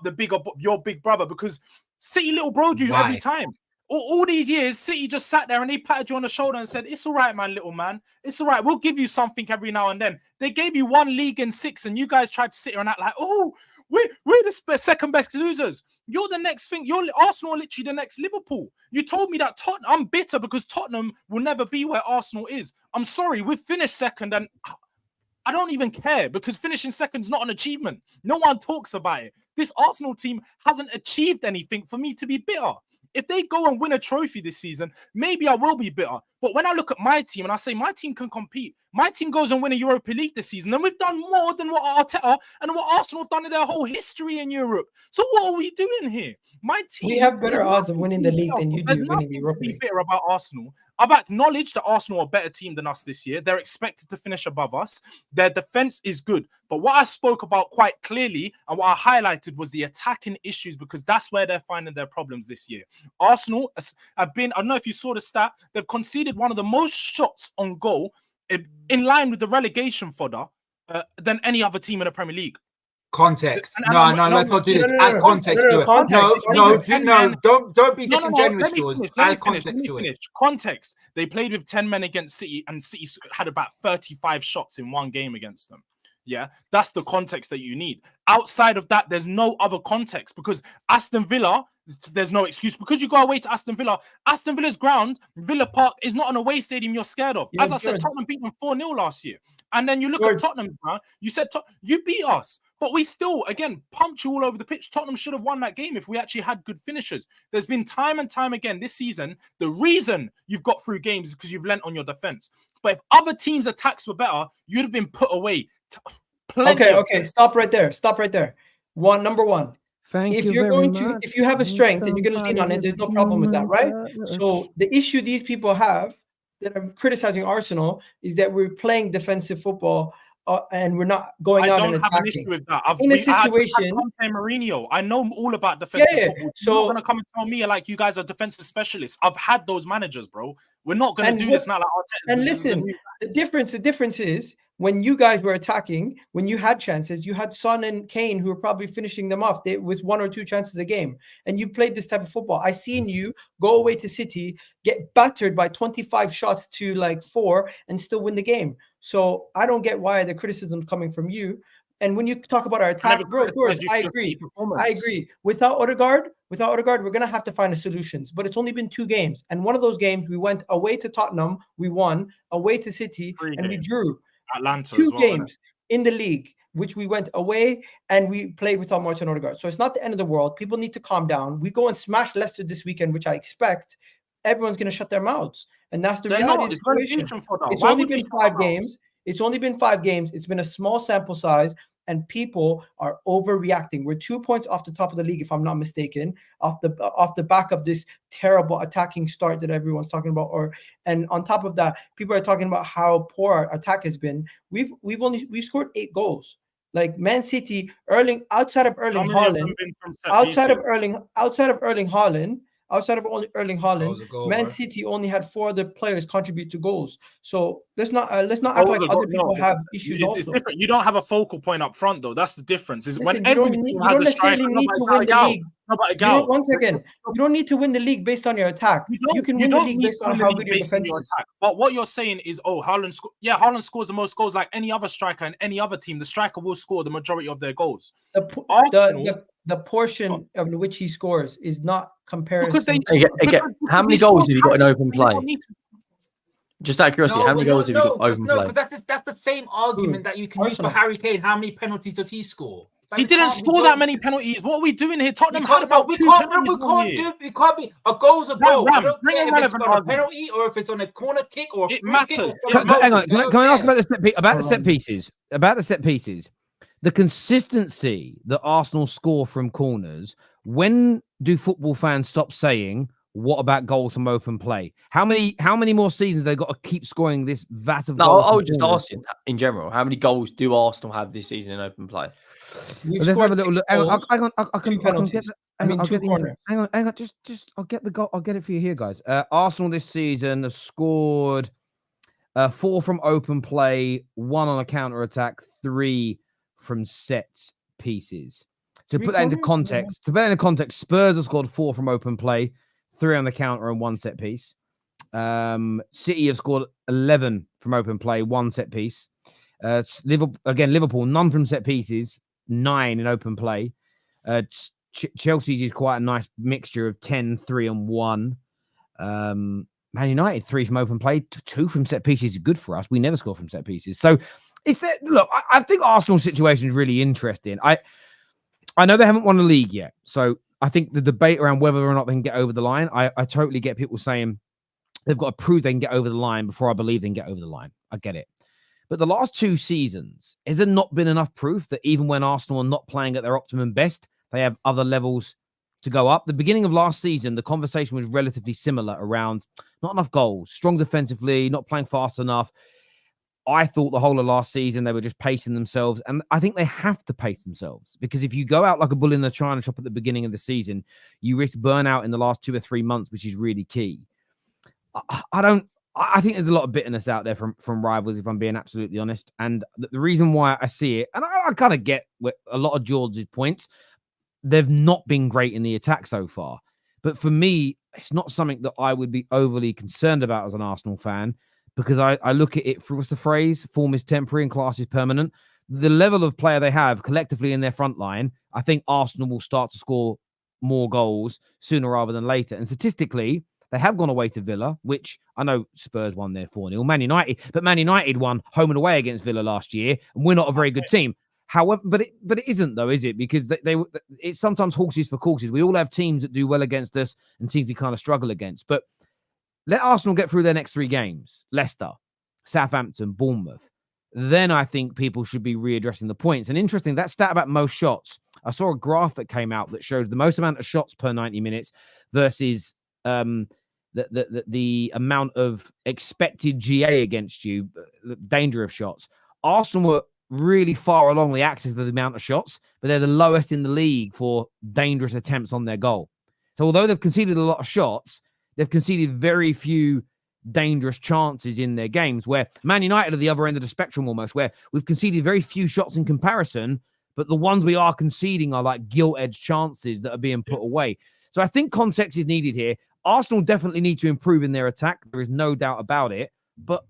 your big brother because City little bro do you every time. All these years, City just sat there and they patted you on the shoulder and said, it's all right, man, little man. It's all right. We'll give you something every now and then. They gave you 1 league and 6 and you guys tried to sit here and act like, we're the second best losers. You're the next thing. Arsenal are literally the next Liverpool. You told me that Tottenham. I'm bitter because Tottenham will never be where Arsenal is. I'm sorry. We've finished second and I don't even care because finishing second is not an achievement. No one talks about it. This Arsenal team hasn't achieved anything for me to be bitter. If they go and win a trophy this season, maybe I will be bitter. But when I look at my team and I say my team can compete, my team goes and win a Europa League this season, and we've done more than what Arteta and what Arsenal have done in their whole history in Europe. So what are we doing here? My team. We have better odds of winning the league than you do winning the Europa League. Bitter about Arsenal. I've acknowledged that Arsenal are a better team than us this year. They're expected to finish above us. Their defense is good. But what I spoke about quite clearly and what I highlighted was the attacking issues, because that's where they're finding their problems this year. Arsenal have been, I don't know if you saw the stat, they've conceded one of the most shots on goal in line with the relegation fodder than any other team in the Premier League. Context. No, let's not do this. Add context to it. No, don't be disingenuous, Jords. Add context to it. Context. They played with 10 men against City, and City had about 35 shots in one game against them. Yeah, that's the context that you need. Outside of that, there's no other context, because Aston Villa, there's no excuse. Because you go away to Aston Villa's ground, Villa Park, is not an away stadium you're scared of. As I said, Tottenham beat them 4-0 last year. And then you look at Tottenham's ground, you said you beat us, but we still, again, pumped you all over the pitch. Tottenham should have won that game if we actually had good finishers. There's been time and time again this season, the reason you've got through games is because you've lent on your defense. But if other teams' attacks were better, you'd have been put away. Okay. Stop right there. Number one. If you have a strength and you're going to lean on it, there's no problem with that, right? So the issue these people have that are criticizing Arsenal is that we're playing defensive football and we're not going out and attacking. I don't have an issue with that. In a situation, Mourinho, I know all about defensive football. So you're not gonna come and tell me like you guys are defensive specialists. I've had those managers, bro. We're not gonna do this now. Like Arteta. And listen, the difference is when you guys were attacking, when you had chances, you had Son and Kane who were probably finishing them off with 1 or 2 chances a game. And you played this type of football. I seen you go away to City, get battered by 25 shots to like 4 and still win the game. So I don't get why the criticism coming from you. And when you talk about our attack, bro, of course, I agree. Without Odegaard, we're going to have to find solutions. But it's only been 2 games. And one of those games, we went away to Tottenham, we won, away to City, and we drew. Atlanta 2 games in the league, which we went away and we played without Martin Odegaard. So it's not the end of the world. People need to calm down. We go and smash Leicester this weekend, which I expect. Everyone's going to shut their mouths. And that's the reality of the situation. It's only been 5 games. It's been a small sample size. And people are overreacting. We're 2 points off the top of the league, if I'm not mistaken, off the back of this terrible attacking start that everyone's talking about. And on top of that, people are talking about how poor our attack has been. We've scored 8 goals. Like Man City, outside of Erling Haaland, Man City only had 4 other players contribute to goals. So let's not act like other people have issues. It's different. You don't have a focal point up front, though. That's the difference. Is when you don't necessarily need to win the league. Once again, you don't need to win the league based on your attack. You can win the league based on how good your defense is. But what you're saying is, Haaland scores the most goals like any other striker and any other team. The striker will score the majority of their goals. The portion of which he scores is not comparison. How many goals have you got in open play? Just out of curiosity, how many goals have you got open play? But that's the same argument that you can use for Harry Kane. How many penalties does he score? He didn't score that many penalties. What are we doing here? Tottenham had about 2 penalties. We can't be a goal's a goal. I don't care if it's on a penalty or if it's on a corner kick or it matters. Hang on, can I ask about the set pieces? About the set pieces. The consistency that Arsenal score from corners, when do football fans stop saying, what about goals from open play? How many more seasons they've got to keep scoring this vat of goals? I would just ask you in general, how many goals do Arsenal have this season in open play? Let's have a little look. Hang on, I'll get the goal. I'll get it for you here, guys. Arsenal this season have scored 4 from open play, 1 on a counter attack, 3 from set pieces. To put that into context, Spurs have scored 4 from open play, 3 on the counter and 1 set piece. City have scored 11 from open play, 1 set piece. Liverpool, none from set pieces, 9 in open play. Chelsea's is quite a nice mixture of 10, 3 and 1. Man United, 3 from open play, 2 from set pieces is good for us. We never score from set pieces. So I think Arsenal's situation is really interesting. I know they haven't won a league yet. So I think the debate around whether or not they can get over the line, I totally get people saying they've got to prove they can get over the line before I believe they can get over the line. I get it. But the last 2 seasons, has there not been enough proof that even when Arsenal are not playing at their optimum best, they have other levels to go up? The beginning of last season, the conversation was relatively similar around not enough goals, strong defensively, not playing fast enough. I thought the whole of last season they were just pacing themselves. And I think they have to pace themselves, because if you go out like a bull in the china shop at the beginning of the season, you risk burnout in the last 2 or 3 months, which is really key. I think there's a lot of bitterness out there from rivals, if I'm being absolutely honest. And the reason why I see it, and I kind of get a lot of Jords' points, they've not been great in the attack so far. But for me, it's not something that I would be overly concerned about as an Arsenal fan, because I look at it, what's the phrase? Form is temporary and class is permanent. The level of player they have collectively in their front line, I think Arsenal will start to score more goals sooner rather than later. And statistically, they have gone away to Villa, which I know Spurs won their 4-0. Man United won home and away against Villa last year, and we're not a very good team. However, but it isn't though, is it? Because it's sometimes horses for courses. We all have teams that do well against us and teams we kind of struggle against. But let Arsenal get through their next 3 games: Leicester, Southampton, Bournemouth. Then I think people should be readdressing the points. And interesting, that stat about most shots, I saw a graph that came out that shows the most amount of shots per 90 minutes versus the amount of expected GA against you, the danger of shots. Arsenal were really far along the axis of the amount of shots, but they're the lowest in the league for dangerous attempts on their goal. So although they've conceded a lot of shots, they've conceded very few dangerous chances in their games, where Man United are the other end of the spectrum almost, where we've conceded very few shots in comparison, but the ones we are conceding are like gilt-edged chances that are being put away. So I think context is needed here. Arsenal definitely need to improve in their attack. There is no doubt about it. But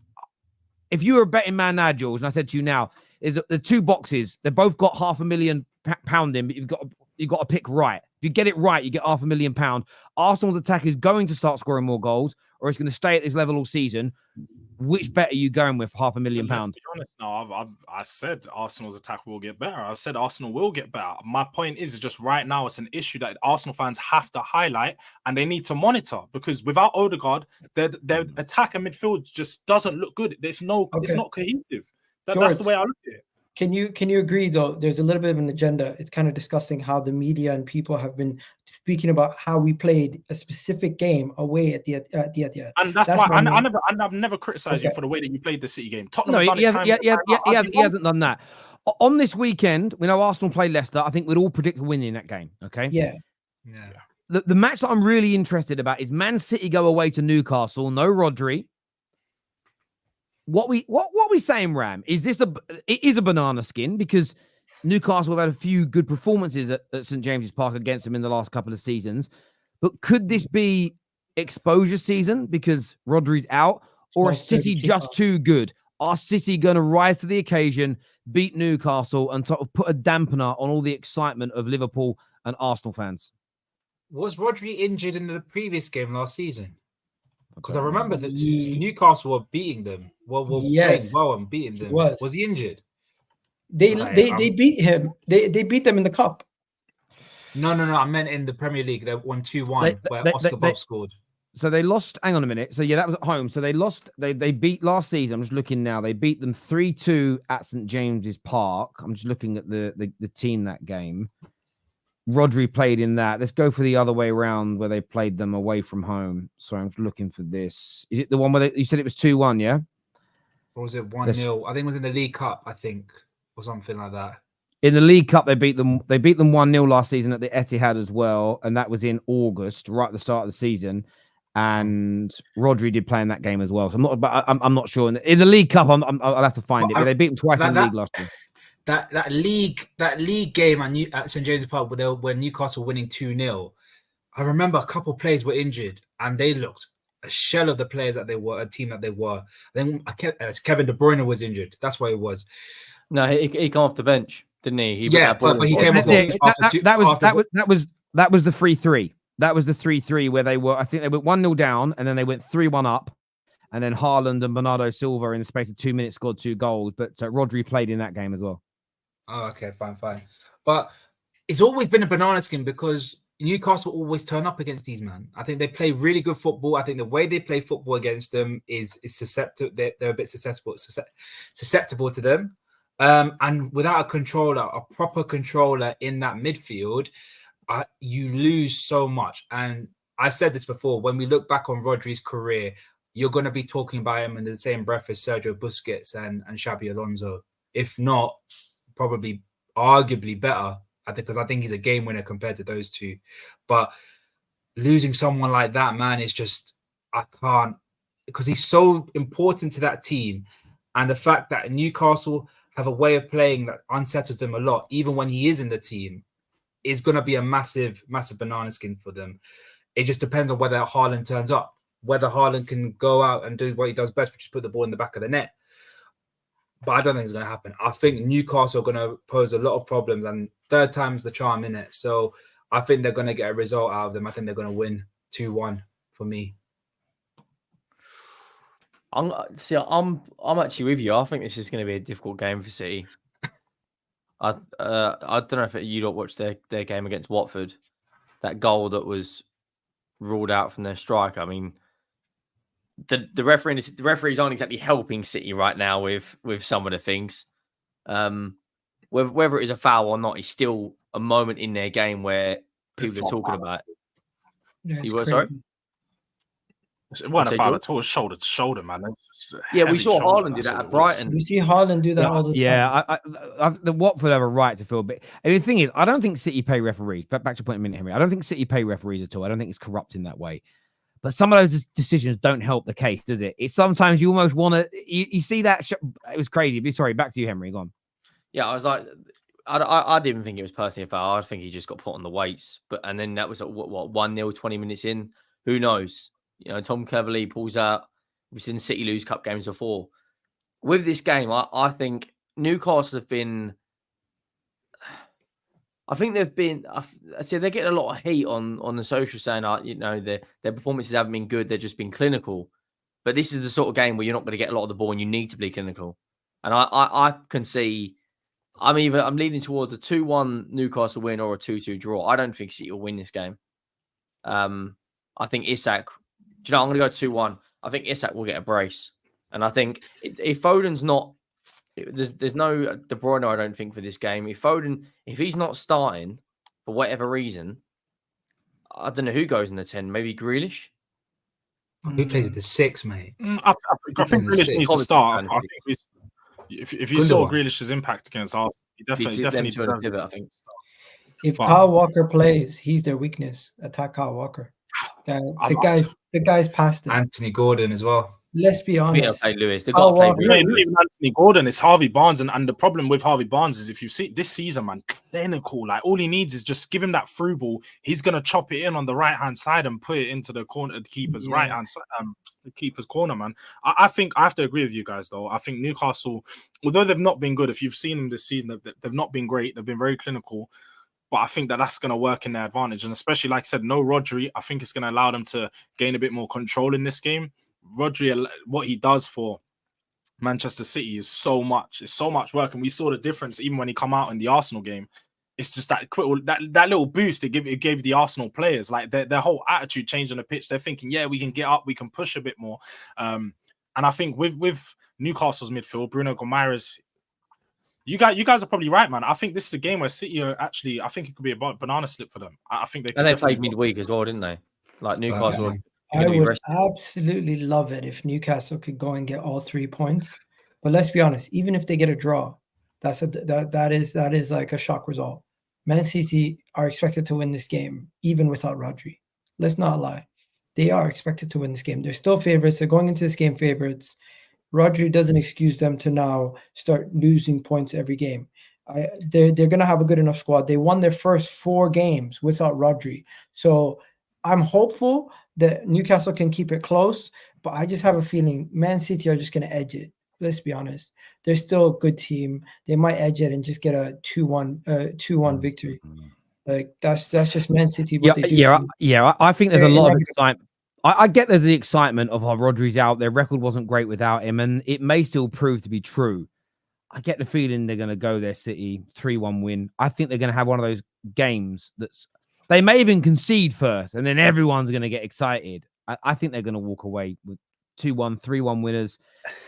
if you were a betting man now, George, and I said to you now, is the 2 boxes, they've both got £500,000 in, but you've got to pick right. If you get it right, you get £500,000. Arsenal's attack is going to start scoring more goals, or it's going to stay at this level all season. Which bet are you going with? £500,000. Let's be honest now. I said Arsenal's attack will get better. I said Arsenal will get better. My point is just right now it's an issue that Arsenal fans have to highlight and they need to monitor, because without Odegaard, their attack and midfield just doesn't look good. It's not cohesive. That's the way I look at it. Can you agree though? There's a little bit of an agenda. It's kind of disgusting how the media and people have been speaking about how we played a specific game away at the Etihad. And that's why I've never criticized you for the way that you played the City game. Tottenham he hasn't done that. On this weekend, we know Arsenal play Leicester. I think we'd all predict winning that game. Okay. Yeah. The match that I'm really interested about is Man City go away to Newcastle. No Rodri. What we saying, Ram? Is this it is a banana skin, because Newcastle have had a few good performances at St James's Park against them in the last couple of seasons. But could this be exposure season because Rodri's out, or is City just too good? Are City going to rise to the occasion, beat Newcastle, and sort of put a dampener on all the excitement of Liverpool and Arsenal fans? Was Rodri injured in the previous game last season? Because I remember that Newcastle were beating them. Playing well and beating them. Was he injured? They beat him. They beat them in the cup. No. I meant in the Premier League. They won 2-1 where Oscar Bob scored. So they lost. Hang on a minute. So yeah, that was at home. So they lost. They beat last season. I'm just looking now. They beat them 3-2 at St James's Park. I'm just looking at the team that game. Rodri played in that. Let's go for the other way around where they played them away from home. Sorry, I'm looking for this. Is it the one where you said it was 2-1, yeah? Or was it 1-0? I think it was in the League Cup, or something like that. In the League Cup, they beat them 1-0 last season at the Etihad as well, and that was in August, right at the start of the season. And Rodri did play in that game as well. So I'm not sure. In the League Cup, I'll have to find it. But they beat them twice in the league last year. That league game at St James's Park where Newcastle winning 2-0, I remember a couple of players were injured and they looked a shell of the players that they were, a team that they were. Then Kevin De Bruyne was injured. That's what it was. No, he came off the bench, didn't he? But he came off the bench that was the 3-3. That was the 3-3 where they were. I think they went 1-0 down and then they went 3-1 up. And then Haaland and Bernardo Silva in the space of 2 minutes scored 2 goals. But Rodri played in that game as well. Oh, okay, fine. But it's always been a banana skin because Newcastle always turn up against these men. I think they play really good football. I think the way they play football against them is susceptible. They're a bit susceptible to them. And without a controller, a proper controller in that midfield, you lose so much. And I said this before, when we look back on Rodri's career, you're going to be talking about him in the same breath as Sergio Busquets and Xabi Alonso. If not, probably arguably better, because I think he's a game winner compared to those two. But losing someone like that, man, is just, I can't, because he's so important to that team. And the fact that Newcastle have a way of playing that unsettles them a lot, even when he is in the team, is going to be a massive, massive banana skin for them. It just depends on whether Haaland turns up, whether Haaland can go out and do what he does best, which is put the ball in the back of the net. But I don't think it's going to happen. I think Newcastle are going to pose a lot of problems, and third time's the charm, innit? So I think they're going to get a result out of them. I think they're going to win 2-1 for me. I'm actually with you. I think this is going to be a difficult game for City. I don't know if you don't watch their game against Watford. That goal that was ruled out from their striker. I mean, the referees aren't exactly helping City right now with some of the things. Whether it is a foul or not, it's still a moment in their game where people are talking about it. Yeah, You were sorry? It wasn't a foul George? at all. Shoulder to shoulder, man. Yeah, we saw Haaland do that at Brighton. You see Haaland do that all the time. Yeah, the Watford have a right to feel. But the thing is, I don't think City pay referees. But back to your point a minute, Henry. I don't think City pay referees at all. I don't think it's corrupt in that way. But some of those decisions don't help the case, does it? It's sometimes you almost want to. You see that? It was crazy. Sorry, back to you, Henry. Go on. Yeah, I was like, I didn't think it was personally a foul. I think he just got put on the weights. And then that was at what 1-0, 20 minutes in. Who knows? You know, Tom Cleverley pulls out. We've seen City lose cup games before. With this game, I think Newcastle have been. I think they've been. I said they're getting a lot of heat on the social saying, you know, their performances haven't been good. They've just been clinical. But this is the sort of game where you're not going to get a lot of the ball, and you need to be clinical. And I can see. I'm leaning towards a 2-1 Newcastle win or a 2-2 draw. I don't think City will win this game. I think Isak. Do you know, I'm going to go 2-1. I think Isak will get a brace. And I think if Foden's not, there's no De Bruyne, I don't think, for this game. If he's not starting for whatever reason, I don't know who goes in the 10. Maybe Grealish? Who plays at the 6, mate? I think Grealish needs to start. I think if you saw Grealish's impact against Arsenal, he definitely deserves it, I think. If Kyle Walker plays, he's their weakness. Attack Kyle Walker. The guy's past it. Anthony Gordon as well. Let's be honest. Lewis. They've got to play Not even Anthony Gordon. It's Harvey Barnes, and the problem with Harvey Barnes is if you see this season, man, clinical. Like all he needs is just give him that through ball. He's gonna chop it in on the right hand side and put it into the corner, the keeper's right hand side, the keeper's corner, man. I think I have to agree with you guys though. I think Newcastle, although they've not been good, if you've seen them this season, they've not been great. They've been very clinical. But I think that's going to work in their advantage. And especially, like I said, no Rodri, I think it's going to allow them to gain a bit more control in this game. Rodri, what he does for Manchester City is so much. It's so much work. And we saw the difference even when he come out in the Arsenal game. It's just that little boost it gave the Arsenal players. Like their whole attitude changed on the pitch. They're thinking, yeah, we can get up, we can push a bit more. And I think with Newcastle's midfield, Bruno Gomes, You guys are probably right, man. I think this is a game where City are actually. I think it could be a banana slip for them. I think they. And they played midweek as well, didn't they? Like Newcastle. I would absolutely love it if Newcastle could go and get all 3 points. But let's be honest, even if they get a draw, that is like a shock result. Man City are expected to win this game, even without Rodri. Let's not lie. They are expected to win this game. They're still favorites. They're going into this game favorites. Rodri doesn't excuse them to now start losing points every game. They're going to have a good enough squad. They won their first 4 games without Rodri. So I'm hopeful that Newcastle can keep it close, but I just have a feeling Man City are just going to edge it. Let's be honest. They're still a good team. They might edge it and just get a 2-1 victory. Like that's just Man City. I think there's a lot of excitement. I get there's the excitement of how Rodri's out. Their record wasn't great without him, and it may still prove to be true. I get the feeling they're going to go there, City 3-1 win. I think they're going to have one of those games that's They may even concede first, and then everyone's going to get excited. I think they're going to walk away with 2-1, 3-1 winners.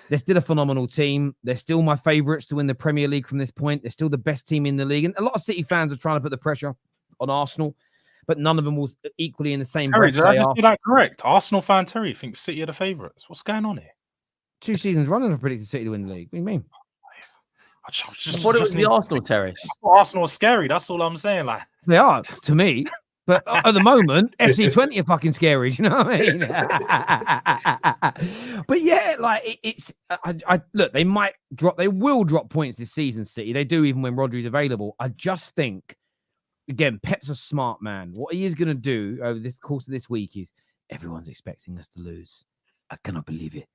They're still a phenomenal team. They're still my favourites to win the Premier League from this point. They're still the best team in the league. And a lot of City fans are trying to put the pressure on Arsenal, but none of them will equally in the same Terry, breath did I say, just do that correct? Arsenal fan Terry thinks City are the favourites. What's going on here? 2 seasons running, I've predicted City to win the league. What do you mean? I I thought it was the Arsenal, Terry. Arsenal are scary. That's all I'm saying. Like, They are, to me. But at the moment, FC20 are fucking scary. Do you know what I mean? But yeah, like it's. I look. They might drop. They will drop points this season. City. They do even when Rodri's available. I just think, again, Pep's a smart man. What he is going to do over this course of this week is everyone's expecting us to lose. I cannot believe it.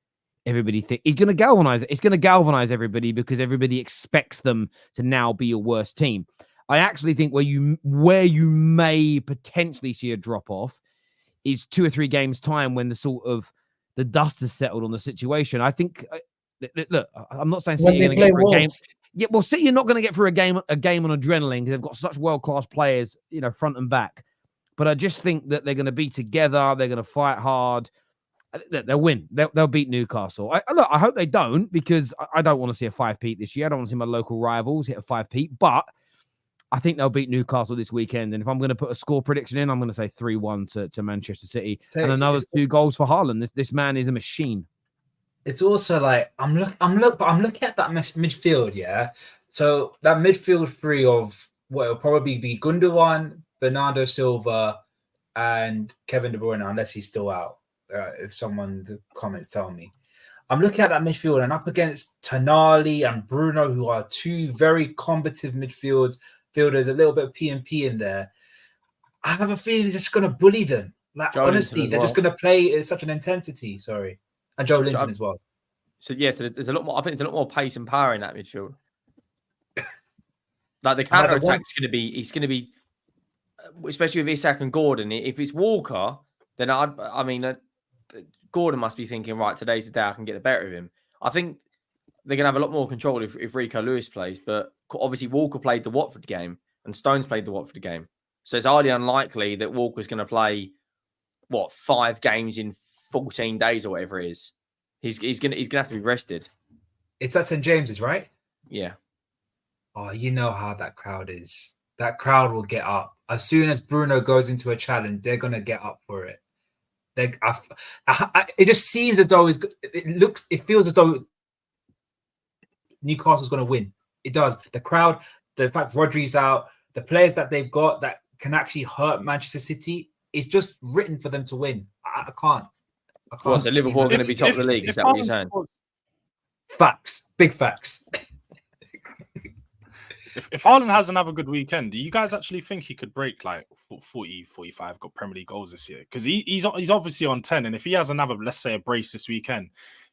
Everybody think he's going to galvanize it. It's going to galvanize everybody because everybody expects them to now be your worst team. I actually think where you may potentially see a drop off is 2 or 3 games time when the dust has settled on the situation. I think look, I'm not saying City are going to get through a game. Yeah, well, City you're not going to get through a game on adrenaline because they've got such world-class players, front and back. But I just think that they're going to be together. They're going to fight hard. They'll win. They'll beat Newcastle. I hope they don't because I don't want to see a 5-peat this year. I don't want to see my local rivals hit a 5-peat, but I think they'll beat Newcastle this weekend. And if I'm going to put a score prediction in, I'm going to say 3-1 to Manchester City. And another 2 goals for Haaland. This man is a machine. It's also like I'm looking at that midfield, yeah. So that midfield 3 of what will probably be Gundogan, Bernardo Silva, and Kevin De Bruyne, unless he's still out. If someone the comments tell me, I'm looking at that midfield and up against Tonali and Bruno, who are 2 very combative midfielders, a little bit of P&P in there. I have a feeling he's just going to bully them. Like honestly, they're just going to play at such an intensity. Sorry, and Joe Linton as well. So yes, there's a lot more. I think there's a lot more pace and power in that midfield. Like the counter attack is going to be. He's going to be, especially with Isak and Gordon. If it's Walker, then Gordon must be thinking, right, today's the day I can get the better of him. I think they're going to have a lot more control if Rico Lewis plays, but obviously Walker played the Watford game and Stones played the Watford game. So it's highly unlikely that Walker's going to play, 5 games in 14 days or whatever it is. He's going to have to be rested. It's at St. James's, right? Yeah. Oh, you know how that crowd is. That crowd will get up. As soon as Bruno goes into a challenge, they're going to get up for it. It just seems as though it feels as though Newcastle's going to win. It does. The crowd, the fact Rodri's out, the players that they've got that can actually hurt Manchester City, it's just written for them to win. I can't. So Liverpool are going to be top of the league? Is that what you're saying? Facts. Big facts. If Haaland has another good weekend, do you guys actually think he could break like 40, 45 got Premier League goals this year? Because he's obviously on 10, and if he has another, let's say, a brace this weekend,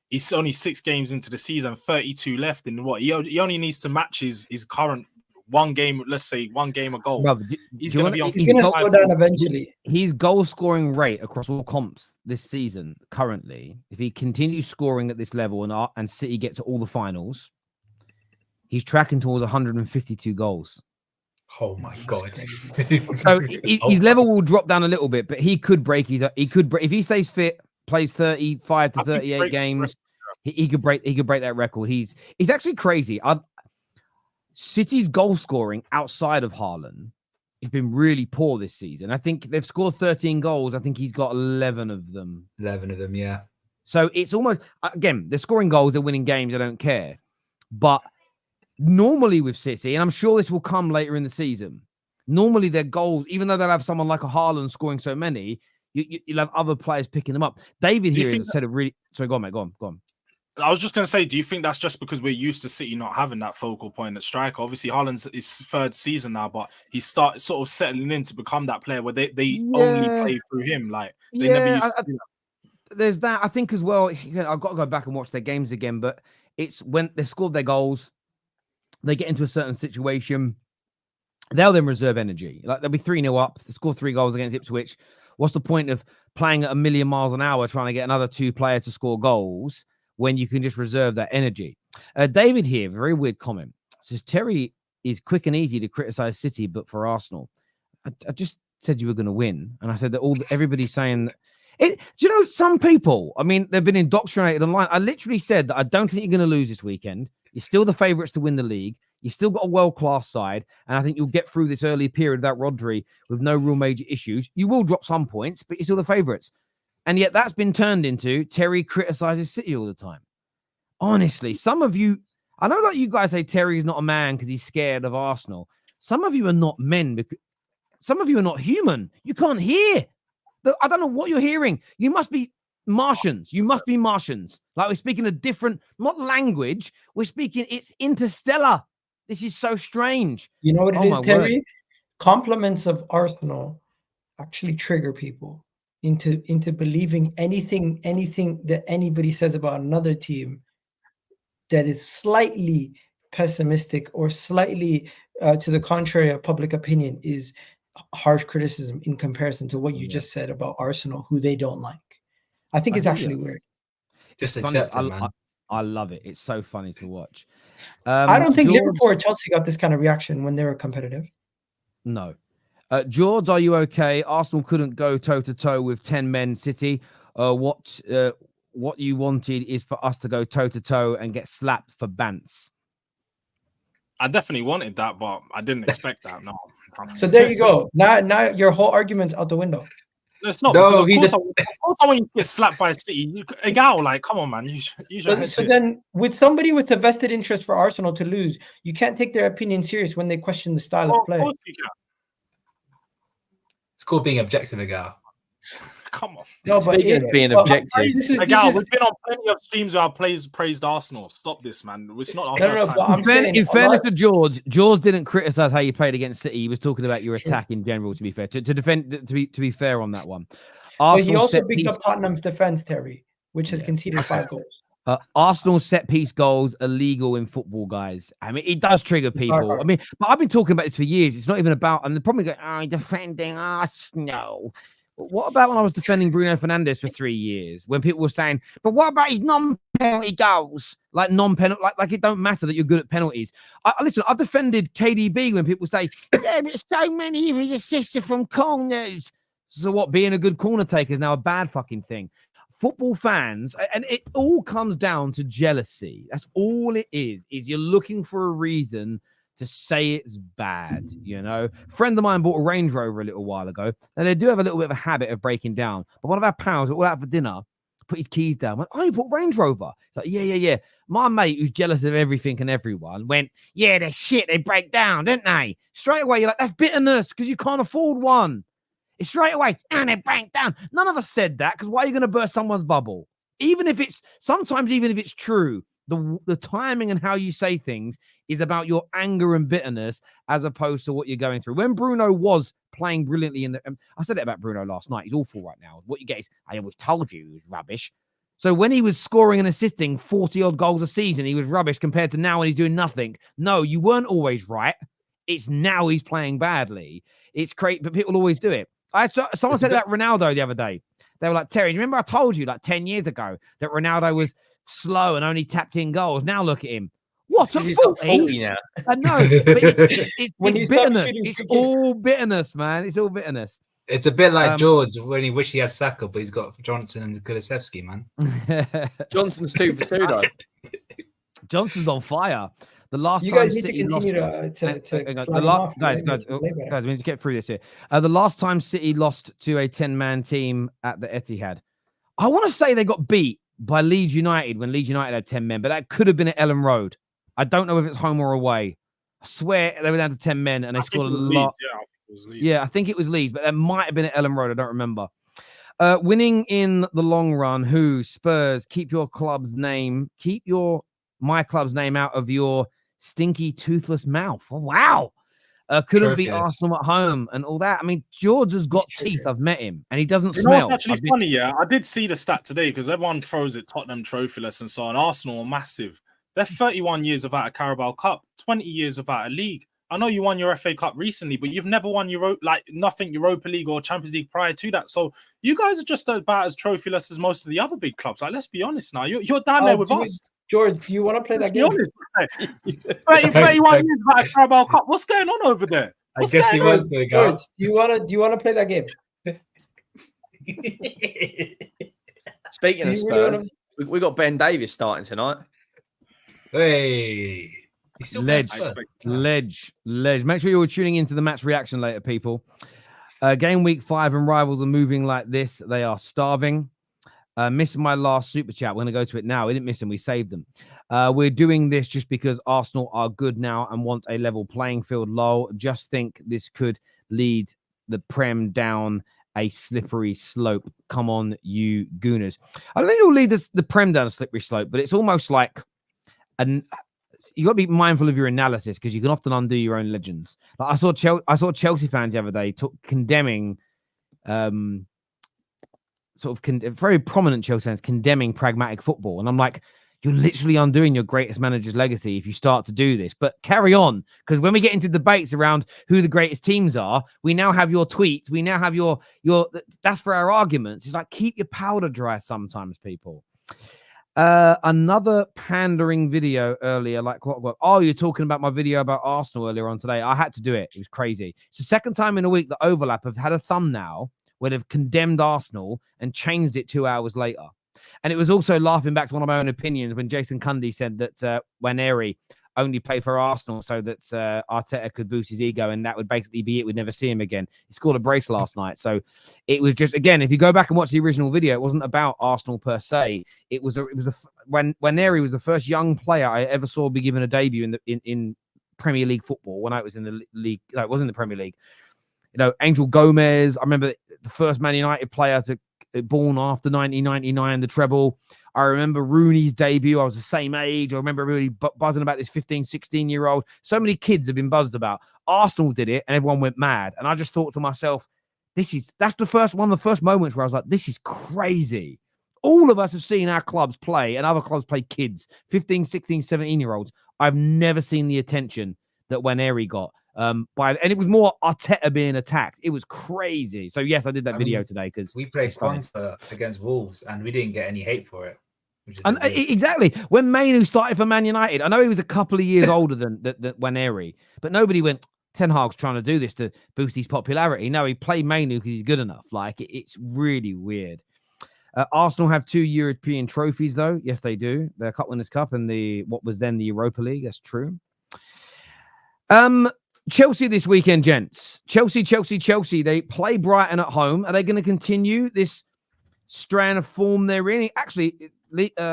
he's only 6 games into the season, 32 left, and he only needs to match his current 1 game, let's say 1 game a goal. Brother, he's going to slow down eventually. His goal scoring rate across all comps this season, currently, if he continues scoring at this level and City get to all the finals, he's tracking towards 152 goals. Oh my god! So his level will drop down a little bit, but he could break. If he stays fit, plays 35 to 38 games, he could break that record. He's actually crazy. City's goal scoring outside of Haaland has been really poor this season. I think they've scored 13 goals. I think he's got 11 of them. 11 of them, yeah. So it's almost, again, they're scoring goals, they're winning games. I don't care, but normally with City, and I'm sure this will come later in the season, normally their goals, even though they'll have someone like a Haaland scoring so many, you'll have other players picking them up. David here has said a really... Sorry, go on, mate. Go on. I was just going to say, do you think that's just because we're used to City not having that focal point at striker? Obviously, Haaland's his 3rd season now, but he started sort of settling in to become that player where they only play through him. Like, they never used to do that. There's that. I think as well, I've got to go back and watch their games again, but it's when they've scored their goals, they get into a certain situation, they'll then reserve energy. Like they'll be 3-0 up, they score 3 goals against Ipswich. What's the point of playing at 1,000,000 miles an hour trying to get another 2 players to score goals when you can just reserve that energy? David here, very weird comment, says Terry is quick and easy to criticize City, but for Arsenal, I just said you were going to win, and I said that everybody's saying it. Do you know some people? I mean, they've been indoctrinated online. I literally said that I don't think you're going to lose this weekend. You're still the favourites to win the league. You still got a world-class side, and I think you'll get through this early period without Rodri with no real major issues. You will drop some points, but you're still the favourites. And yet that's been turned into Terry criticises City all the time. Honestly, some of you, I know like you guys say Terry's not a man because he's scared of Arsenal. Some of you are not men because some of you are not human. You can't hear. I don't know what you're hearing. You must be Martians. You must be Martians. Like we're speaking a different, not language. We're speaking, it's interstellar. This is so strange. You know what it is, Terry? Word. Compliments of Arsenal actually trigger people into believing anything that anybody says about another team that is slightly pessimistic or slightly to the contrary of public opinion is harsh criticism in comparison to what you just said about Arsenal, who they don't like. I think it's actually weird. Just accept it, man. I love it. It's so funny to watch. I don't think Liverpool or Chelsea got this kind of reaction when they were competitive. No. Jords, are you okay? Arsenal couldn't go toe-to-toe with 10 men City. What you wanted is for us to go toe-to-toe and get slapped for bants. I definitely wanted that, but I didn't expect that. No. So there you go. Now your whole argument's out the window. It's not. No, Of course I want you to get slapped by City. Egal, like, come on, man. So then, with somebody with a vested interest for Arsenal to lose, you can't take their opinion serious when they question the style of play. It's called being objective, Egal. Come on. No, but being objective. We've been on plenty of streams where our players praised Arsenal. Stop this, man. It's not our first time. In fairness to Jords didn't criticize how you played against City. He was talking about your attack in general. To be fair, to be fair on that one. But he also bigged up Tottenham's defense, Terry, which has conceded 5 goals. Arsenal set piece goals are legal in football, guys. I mean, it does trigger people. I mean, but I've been talking about this for years. It's not even about, and the problem is, defending Arsenal. What about when I was defending Bruno Fernandes for 3 years? When people were saying, but what about his non-penalty goals? Like non-penalty, like it don't matter that you're good at penalties. Listen, I've defended KDB when people say, yeah, there's so many of his assists from corners. So what, being a good corner taker is now a bad fucking thing. Football fans, and it all comes down to jealousy. That's all it is you're looking for a reason to say it's bad, you know. A friend of mine bought a Range Rover a little while ago, and they do have a little bit of a habit of breaking down. But one of our pals, we were all out for dinner, put his keys down, went, oh, you bought Range Rover? He's like, yeah. My mate, who's jealous of everything and everyone, went, yeah, they're shit, they break down, don't they? Straight away, you're like, that's bitterness, because you can't afford one. It's straight away, and they break down. None of us said that, because why are you going to burst someone's bubble? Sometimes even if it's true, the timing and how you say things is about your anger and bitterness as opposed to what you're going through. When Bruno was playing brilliantly I said it about Bruno last night. He's awful right now. What you get is, I always told you he was rubbish. So when he was scoring and assisting 40-odd goals a season, he was rubbish compared to now when he's doing nothing. No, you weren't always right. It's now he's playing badly. It's great, but people always do it. Someone said about Ronaldo the other day. They were like, Terry, do you remember I told you like 10 years ago that Ronaldo was slow and only tapped in goals? Now look at him. What? He's got 40 now. I know. It's bitterness. It's all bitterness, man. It's all bitterness. It's a bit like Jords when he wished he had Saka, but he's got Johnson and Kulusevski, man. Johnson's 2 for 2, though. Johnson's on fire. The last you time guys need City to continue guys, we need to get through this here. The last time City lost to a 10-man team at the Etihad, I want to say they got beat by Leeds United when Leeds United had 10 men, but that could have been at Ellen Road. I don't know if it's home or away. I swear they were down to 10 men and they scored a lot. Yeah, I think it was Leeds, but that might have been at Ellen Road. I don't remember. Winning in the long run. Who? Spurs. Keep my club's name out of your stinky, toothless mouth. Oh, wow. Couldn't beat Arsenal at home and all that. I mean, Jords has got teeth. I've met him and he doesn't smell. It's actually funny, yeah. I did see the stat today because everyone throws it Tottenham trophyless and so on. Arsenal are massive. They're 31 years without a Carabao Cup, 20 years without a league. I know you won your FA Cup recently, but you've never won nothing Europa League or Champions League prior to that. So you guys are just about as trophyless as most of the other big clubs. Like, let's be honest now. You're down there with us. George, do you want to play that game? Let's be honest. 31 years without a Carabao Cup. What's going on over there? I guess he was going to go. Jords, do you wanna play that game? Speaking Do of you really Spurs, we got Ben Davies starting tonight. Hey, he's still playing for Spurs. Ledge. Make sure you're tuning into the match reaction later, people. Game week 5 and rivals are moving like this. They are starving. Missing my last super chat. We're going to go to it now. We didn't miss them. We saved them. We're doing this just because Arsenal are good now and want a level playing field. Lol. Just think this could lead the Prem down a slippery slope. Come on, you gooners. I don't think it'll lead the Prem down a slippery slope, but it's almost like you got to be mindful of your analysis because you can often undo your own legends. Like I saw Chelsea fans the other day condemning very prominent Chelsea fans condemning pragmatic football. And I'm like, you're literally undoing your greatest manager's legacy if you start to do this. But carry on, because when we get into debates around who the greatest teams are, we now have your tweets. We now have your that's for our arguments. It's like, keep your powder dry sometimes, people. Another pandering video earlier, like clockwork. Oh, you're talking about my video about Arsenal earlier on today. I had to do it. It was crazy. It's the second time in a week that Overlap have had a thumbnail where they've condemned Arsenal and changed it 2 hours later. And it was also laughing back to one of my own opinions when Jason Cundy said that Waneri only played for Arsenal so that Arteta could boost his ego, and that would basically be it. We'd never see him again. He scored a brace last night. So it was just, again, if you go back and watch the original video, it wasn't about Arsenal per se. When Waneri was the first young player I ever saw be given a debut in Premier League football when I was in the league. No, it wasn't the Premier League. Angel Gomez. I remember the first Man United player born after 1999, the treble. I remember Rooney's debut. I was the same age. I remember really buzzing about this 15, 16-year-old. So many kids have been buzzed about. Arsenal did it, and everyone went mad. And I just thought to myself, that's one of the first moments where I was like, this is crazy. All of us have seen our clubs play, and other clubs play kids, 15, 16, 17-year-olds. I've never seen the attention that Waneri got. And it was more Arteta being attacked. It was crazy. So yes, I did that video today because we played Kwanzaa against Wolves and we didn't get any hate for it. And exactly when Mainu started for Man United, I know he was a couple of years older than Waneri, but nobody went, Ten Hag's trying to do this to boost his popularity. No, he played Mainu because he's good enough. Like it's really weird. Arsenal have 2 European trophies though. Yes, they do. The Cup Winners' Cup and what was then the Europa League. That's true. Chelsea this weekend, gents. Chelsea. They play Brighton at home. Are they going to continue this strand of form they're in? Actually,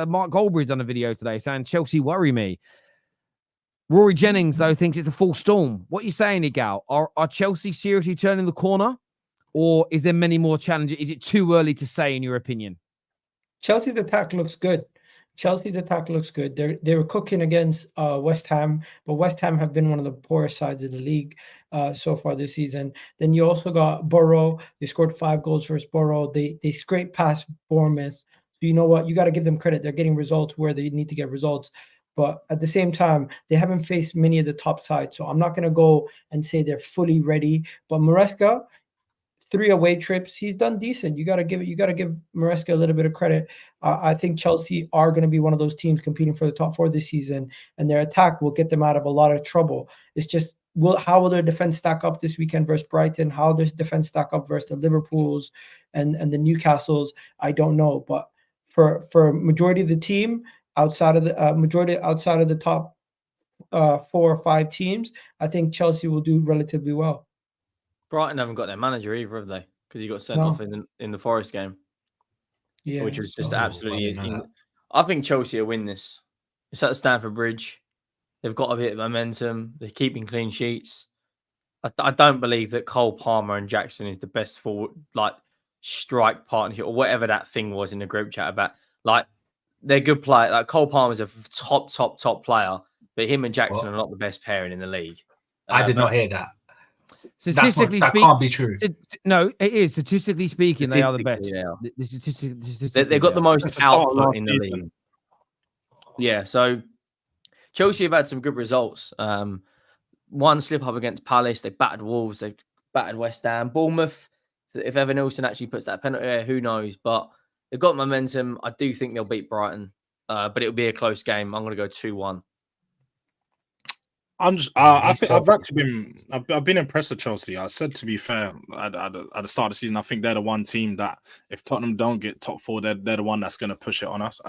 Mark Goldberry's done a video today saying Chelsea worry me. Rory Jennings, though, thinks it's a full storm. What are you saying, Egal? Are Chelsea seriously turning the corner? Or is there many more challenges? Is it too early to say, in your opinion? Chelsea's attack looks good. They were cooking against West Ham, but West Ham have been one of the poorest sides of the league so far this season. Then you also got Borough. They scored 5 goals versus Borough. They scraped past Bournemouth. So you know what? You got to give them credit. They're getting results where they need to get results. But at the same time, they haven't faced many of the top sides. So I'm not going to go and say they're fully ready. But Maresca, 3 away trips, he's done decent. You got to give Maresca a little bit of credit. I think Chelsea are going to be one of those teams competing for the top 4 this season, and their attack will get them out of a lot of trouble. It's just, how will their defense stack up this weekend versus Brighton? How will their defense stack up versus the Liverpools and the Newcastles? I don't know, but for majority of the team outside of the top 4 or 5 teams, I think Chelsea will do relatively well. Brighton haven't got their manager either, have they? Because he got sent off in the Forest game. Yeah, which was just absolutely. I think Chelsea will win this. It's at Stamford Bridge. They've got a bit of momentum. They're keeping clean sheets. I don't believe that Cole Palmer and Jackson is the best forward, strike partnership or whatever that thing was in the group chat about. They're good players. Like Cole Palmer's a top player, but him and Jackson are not the best pairing in the league. I did not hear that. That can't be true. No, it is. Statistically speaking, they are the best. They've got the most output in the league. Yeah, so Chelsea have had some good results. One slip up against Palace. They battered Wolves. They battered West Ham. Bournemouth, if Evan Nilsson actually puts that penalty there, who knows? But they've got momentum. I do think they'll beat Brighton, but it'll be a close game. I'm going to go 2-1. I'm just. I think I've actually been. I've been impressed with Chelsea. I said, to be fair, at the start of the season, I think they're the one team that if Tottenham don't get top 4, they're the one that's going to push it on us.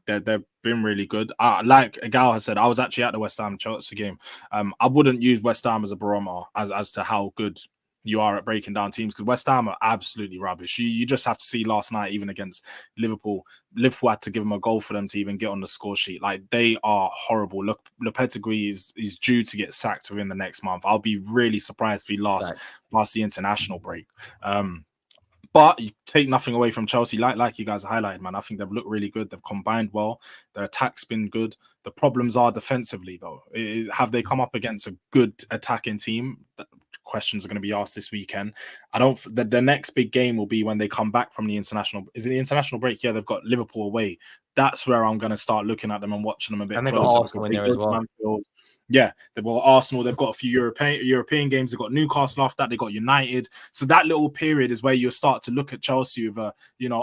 They've been really good. Like Egal has said, I was actually at the West Ham Chelsea game. I wouldn't use West Ham as a barometer as to how good you are at breaking down teams, because West Ham are absolutely rubbish. You just have to see last night, even against Liverpool. Liverpool had to give them a goal for them to even get on the score sheet. Like, they are horrible. Lopetegui is due to get sacked within the next month. I'll be really surprised if he lasts the international break. But you take nothing away from Chelsea, like you guys highlighted, man. I think they've looked really good. They've combined well. Their attack's been good. The problems are defensively, though. Have they come up against a good attacking team? Questions are going to be asked this weekend. The next big game will be when they come back from the international. Is it the international break? Yeah, they've got Liverpool away. That's where I'm going to start looking at them and watching them a bit and closer. Arsenal in there as well. Yeah, they've got Arsenal. They've got a few European games. They've got Newcastle after that. They got United. So that little period is where you start to look at Chelsea with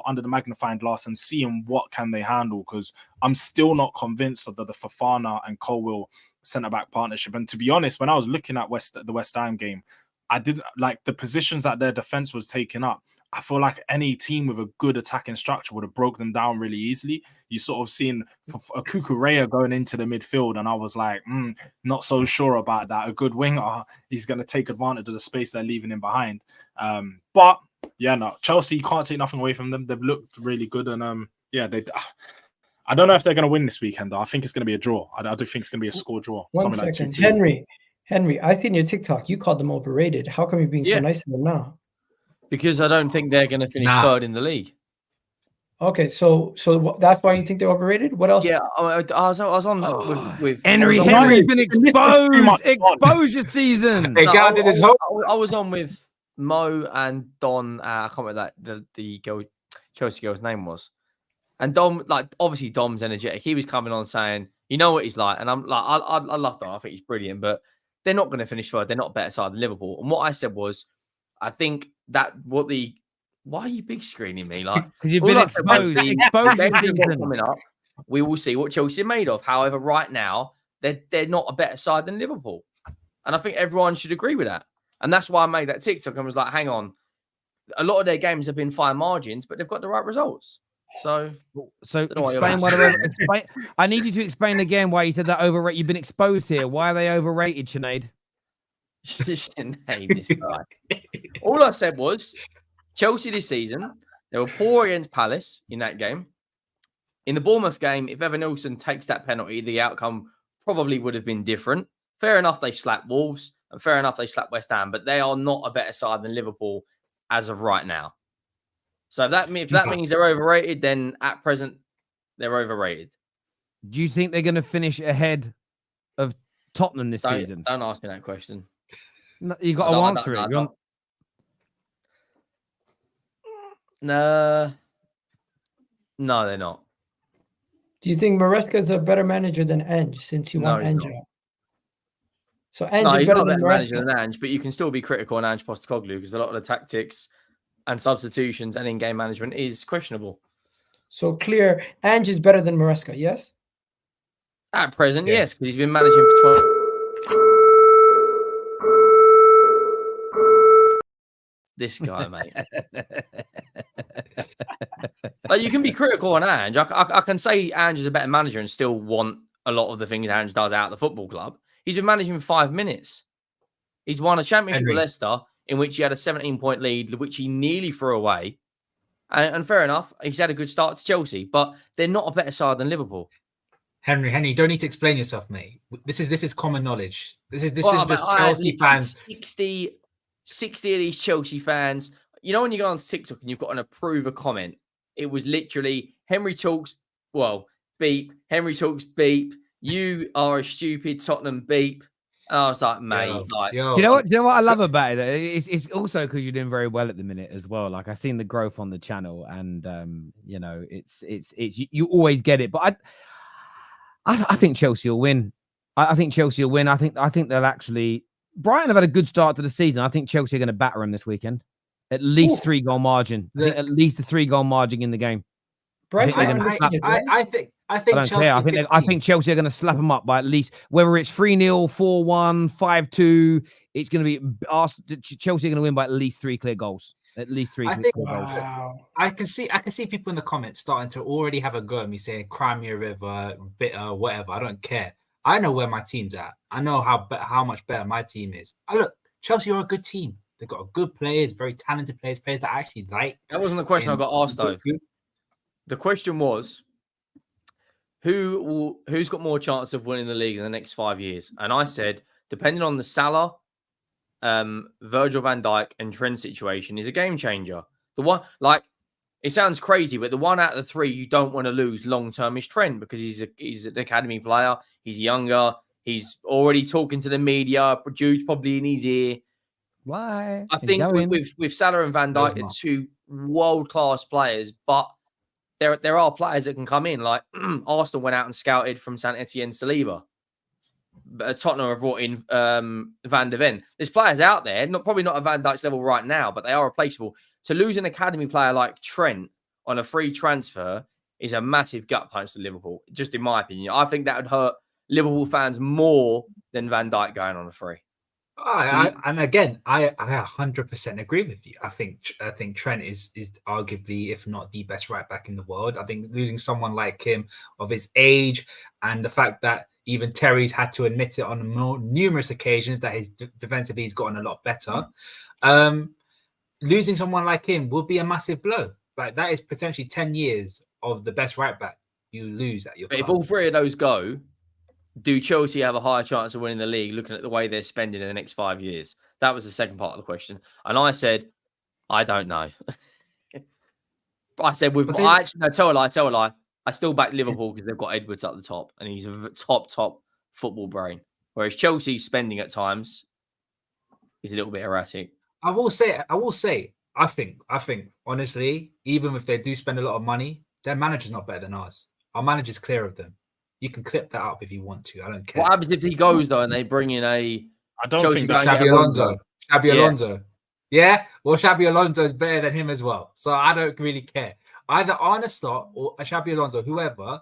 under the magnifying glass and seeing what can they handle. Because I'm still not convinced of the Fofana and Colwill centre-back partnership. And to be honest, when I was looking at the West Ham game, I didn't like the positions that their defense was taking up. I feel like any team with a good attacking structure would have broke them down really easily. You sort of seen a Cucurella going into the midfield, and I was like, not so sure about that. A good winger, he's going to take advantage of the space they're leaving him behind. But yeah, no, Chelsea, you can't take nothing away from them. They've looked really good, and I don't know if they're going to win this weekend, though. I think it's going to be a draw. I do think it's going to be a score draw. One second, like Henry, I think your TikTok, you called them overrated. How come you're being so nice to them now? Because I don't think they're going to finish third in the league. Okay, so that's why you think they're overrated? What else? Yeah, I was on with Henry's been exposed. Exposure season. I was on with Mo and Don. I can't remember the girl, Chelsea girl's name was. And Dom, obviously Dom's energetic. He was coming on saying, you know what he's like. And I'm like, I love Dom. I think he's brilliant. But they're not going to finish third. They're not a better side than Liverpool. And what I said was, I think that why are you big screening me? Like, because you've been exposed. Coming up, we will see what Chelsea are made of. However, right now, they're not a better side than Liverpool. And I think everyone should agree with that. And that's why I made that TikTok and was like, hang on. A lot of their games have been fine margins, but they've got the right results. So explain why I need you to explain again why you said that overrated. You've been exposed here. Why are they overrated, Sinead? Sinead, this guy. All I said was Chelsea this season, they were poor against Palace in that game. In the Bournemouth game, if Evan Nilsson takes that penalty, the outcome probably would have been different. Fair enough, they slapped Wolves, and fair enough, they slapped West Ham, but they are not a better side than Liverpool as of right now. So if that means they're overrated, then at present, they're overrated. Do you think they're going to finish ahead of Tottenham this season? Don't ask me that question. No, you got to answer it. No, they're not. Do you think Maresca is a better manager than Ange since you want Ange out? So Ange is better than manager than Ange, but you can still be critical on Ange Postecoglou because a lot of the tactics and substitutions and in-game management is questionable. So clear, Ange is better than Maresca, yes? At present, yes, because he's been managing for 12. This guy, mate. Like, you can be critical on Ange. I can say Ange is a better manager and still want a lot of the things Ange does out of the football club. He's been managing for 5 minutes. He's won a championship with Leicester, in which he had a 17-point lead, which he nearly threw away. And fair enough, he's had a good start to Chelsea, but they're not a better side than Liverpool. Henry, you don't need to explain yourself, mate. This is common knowledge. This is just Chelsea fans. 60 of these Chelsea fans. You know when you go on TikTok and you've got an approve a comment, it was literally Henry talks, beep. Henry talks, beep. You are a stupid Tottenham, beep. And I was like, mate. Do you know what I love about it? It's also because you're doing very well at the minute as well. Like, I've seen the growth on the channel, and it's you always get it. But I think Chelsea will win. I think Chelsea will win. I think they'll actually. Brighton have had a good start to the season. I think Chelsea are going to batter them this weekend. At least 3-goal margin. I think at least a 3-goal margin in the game. Brighton, I I think don't Chelsea. care. I think Chelsea are going to slap them up by at least, whether it's 3-0, 4-1, 5-2. It's going to be Chelsea are going to win by at least 3 clear goals. At least 3 clear goals. Wow. I can see people in the comments starting to already have a go at me saying "Cry me a river," bitter, whatever. I don't care. I know where my team's at. I know how much better my team is. Look, Chelsea are a good team. They've got good players, very talented players that I actually like. That wasn't the question I got asked though. The question was, who's got more chance of winning the league in the next 5 years? And I said, depending on the Salah, Virgil van Dijk and Trent situation, is a game changer. The one, like, it sounds crazy, but the one out of the 3 you don't want to lose long term is Trent, because he's an academy player. He's younger. He's already talking to the media. Jude's probably in his ear. Why? I think with Salah and Van Dijk, they're 2 world class players, but there are players that can come in. Like Arsenal went out and scouted from Saint Etienne Saliba. Tottenham have brought in Van de Ven. There's players out there, probably not at Van Dijk's level right now, but they are replaceable. To lose an academy player like Trent on a free transfer is a massive gut punch to Liverpool, just in my opinion. I think that would hurt Liverpool fans more than Van Dijk going on a free. And again, I 100% agree with you. I think Trent is arguably, if not the best right back in the world. I think losing someone like him of his age, and the fact that even Terry's had to admit it on numerous occasions that his defensively he's gotten a lot better. Losing someone like him will be a massive blow. Like, that is potentially 10 years of the best right back you lose at your club. If all 3 of those go, do Chelsea have a higher chance of winning the league looking at the way they're spending in the next 5 years? That was the second part of the question. And I said, I don't know. I said, tell a lie. I still back Liverpool because they've got Edwards up the top and he's a top football brain. Whereas Chelsea's spending at times is a little bit erratic. I will say, I think, honestly, even if they do spend a lot of money, their manager's not better than ours. Our manager's clear of them. You can clip that up if you want to. I don't care. What happens if he goes, though, and they bring in I don't Chelsea think that Xabi Alonso. Xabi Alonso. Yeah? Well, Xabi Alonso is better than him as well. So I don't really care. Either Arne Slot or Xabi Alonso, whoever,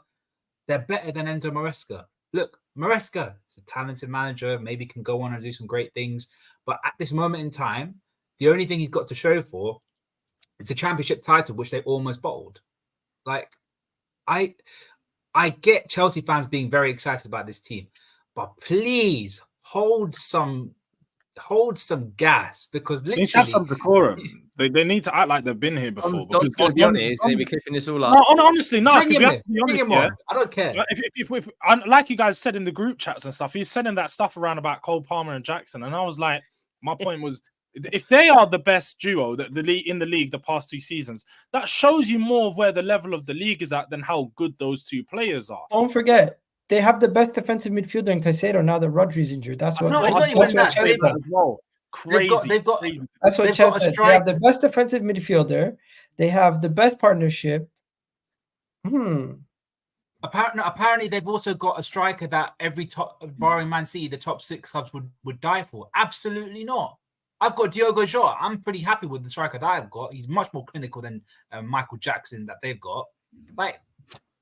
they're better than Enzo Maresca. Look, Maresca is a talented manager, maybe can go on and do some great things. But at this moment in time, the only thing he's got to show for is a championship title, which they almost bottled. Like, I get Chelsea fans being very excited about this team, but please hold some gas, because literally they need to have some decorum. They need to act like they've been here before. Don's going to be on here. He's going to be clipping this all up. No, honestly, no. Bring him on. I don't care. If like you guys said in the group chats and stuff, he's sending that stuff around about Cole Palmer and Jackson, and I was like, my point was, if they are the best duo in the league the past 2 seasons, that shows you more of where the level of the league is at than how good those 2 players are. Don't forget, they have the best defensive midfielder in Caicedo now that Rodri's injured. That's what. No, it's not even that. Crazy. That's what Chelsea said. They have the best defensive midfielder. They have the best partnership. Apparently, they've also got a striker that every top, barring Man City, the top 6 clubs would die for. Absolutely not. I've got Diogo Jota. I'm pretty happy with the striker that I've got. He's much more clinical than Michael Jackson that they've got. Like,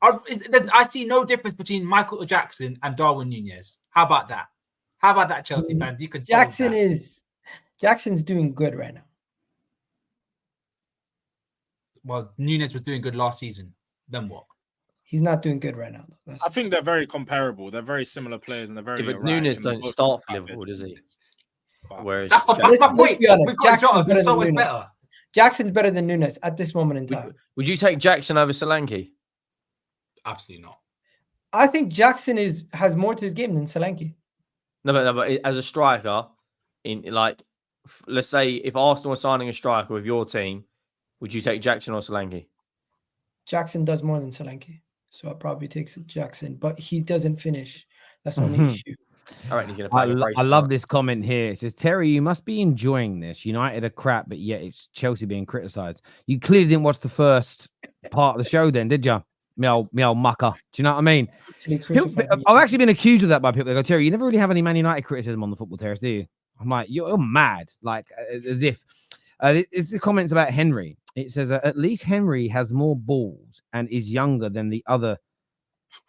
I see no difference between Michael Jackson and Darwin Nunez. How about that? Chelsea fans? You could. Jackson's doing good right now. Well, Nunez was doing good last season. Then what? He's not doing good right now, though. I think they're very comparable. They're very similar players, and they're very. But Nunez don't start for Liverpool, does he? Whereas that's my point. We've got Jota, who's so much better. Jackson's better than Nunez at this moment in time. Would you take Jackson over Solanke? Absolutely not. I think Jackson has more to his game than Solanke. No, but as a striker, let's say if Arsenal are signing a striker with your team, would you take Jackson or Solanke? Jackson does more than Solanke, so I'll probably take Jackson, but he doesn't finish. That's the only issue. All right, he's going to I love this comment here. It says, Terry, you must be enjoying this. United are crap, but yet it's Chelsea being criticised. You clearly didn't watch the first part of the show then, did you? Me old mucker. Do you know what I mean? I've actually been accused of that by people. They go, Terry, you never really have any Man United criticism on the Football Terrace, do you? I'm like, you're mad. Like, as if. It's the comments about Henry. It says, at least Henry has more balls and is younger than the other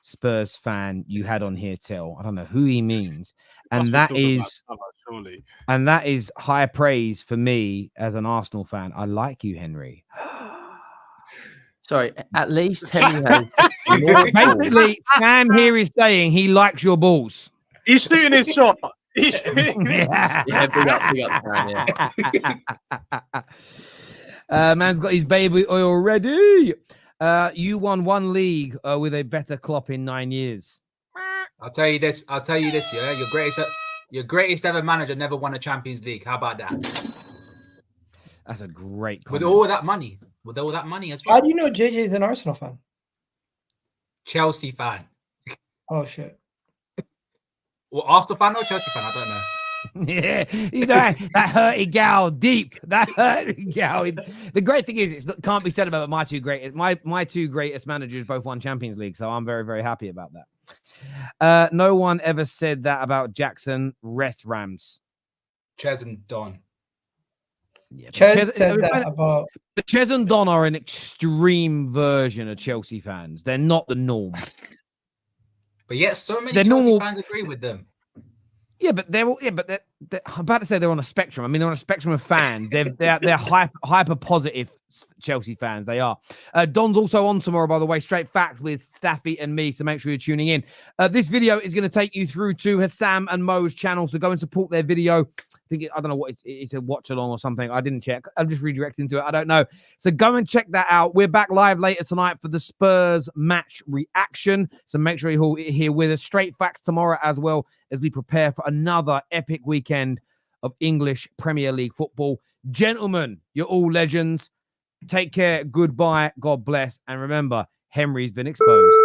Spurs fan you had on here till. I don't know who he means. And Must be that talking about is Salah, surely. and that is high praise for me as an Arsenal fan. I like you, Henry. Sorry, at least Henry has more balls. Basically, Sam here is saying he likes your balls. He's shooting his shot. He's shooting his shot. Yeah, big up, Sam, yeah. Man's got his baby oil ready. You won one league with a better Klopp in 9 years. I'll tell you this. Yeah, your greatest ever manager never won a Champions League. How about that? That's a great With comment. all that money. As How well. do you know JJ is an Arsenal fan? Chelsea fan. Oh shit. Well, Arsenal fan or Chelsea fan? I don't know. Yeah, you know that hurt Egal deep. That hurt Egal. The great thing is, it can't be said about my two greatest. My two greatest managers both won Champions League, so I'm very, very happy about that. No one ever said that about Jackson. Rest Rams. Ches and Don. Yeah, Ches said that about. The Ches and Don are an extreme version of Chelsea fans. They're not the norm. But yet, so many They're Chelsea normal- fans agree with them. Yeah, but they're I'm about to say they're on a spectrum. I mean, they're on a spectrum of fans. They're hyper positive Chelsea fans. They are. Don's also on tomorrow, by the way. Straight Facts with Staffy and me. So make sure you're tuning in. This video is going to take you through to Hassam and Mo's channel. So go and support their video. I don't know what it's a watch along or something. I didn't check. I'm just redirecting to it. I don't know. So go and check that out. We're back live later tonight for the Spurs match reaction. So make sure you're here with us. Straight Facts tomorrow as well as we prepare for another epic weekend of English Premier League football. Gentlemen, you're all legends. Take care. Goodbye. God bless. And remember, Henry's been exposed.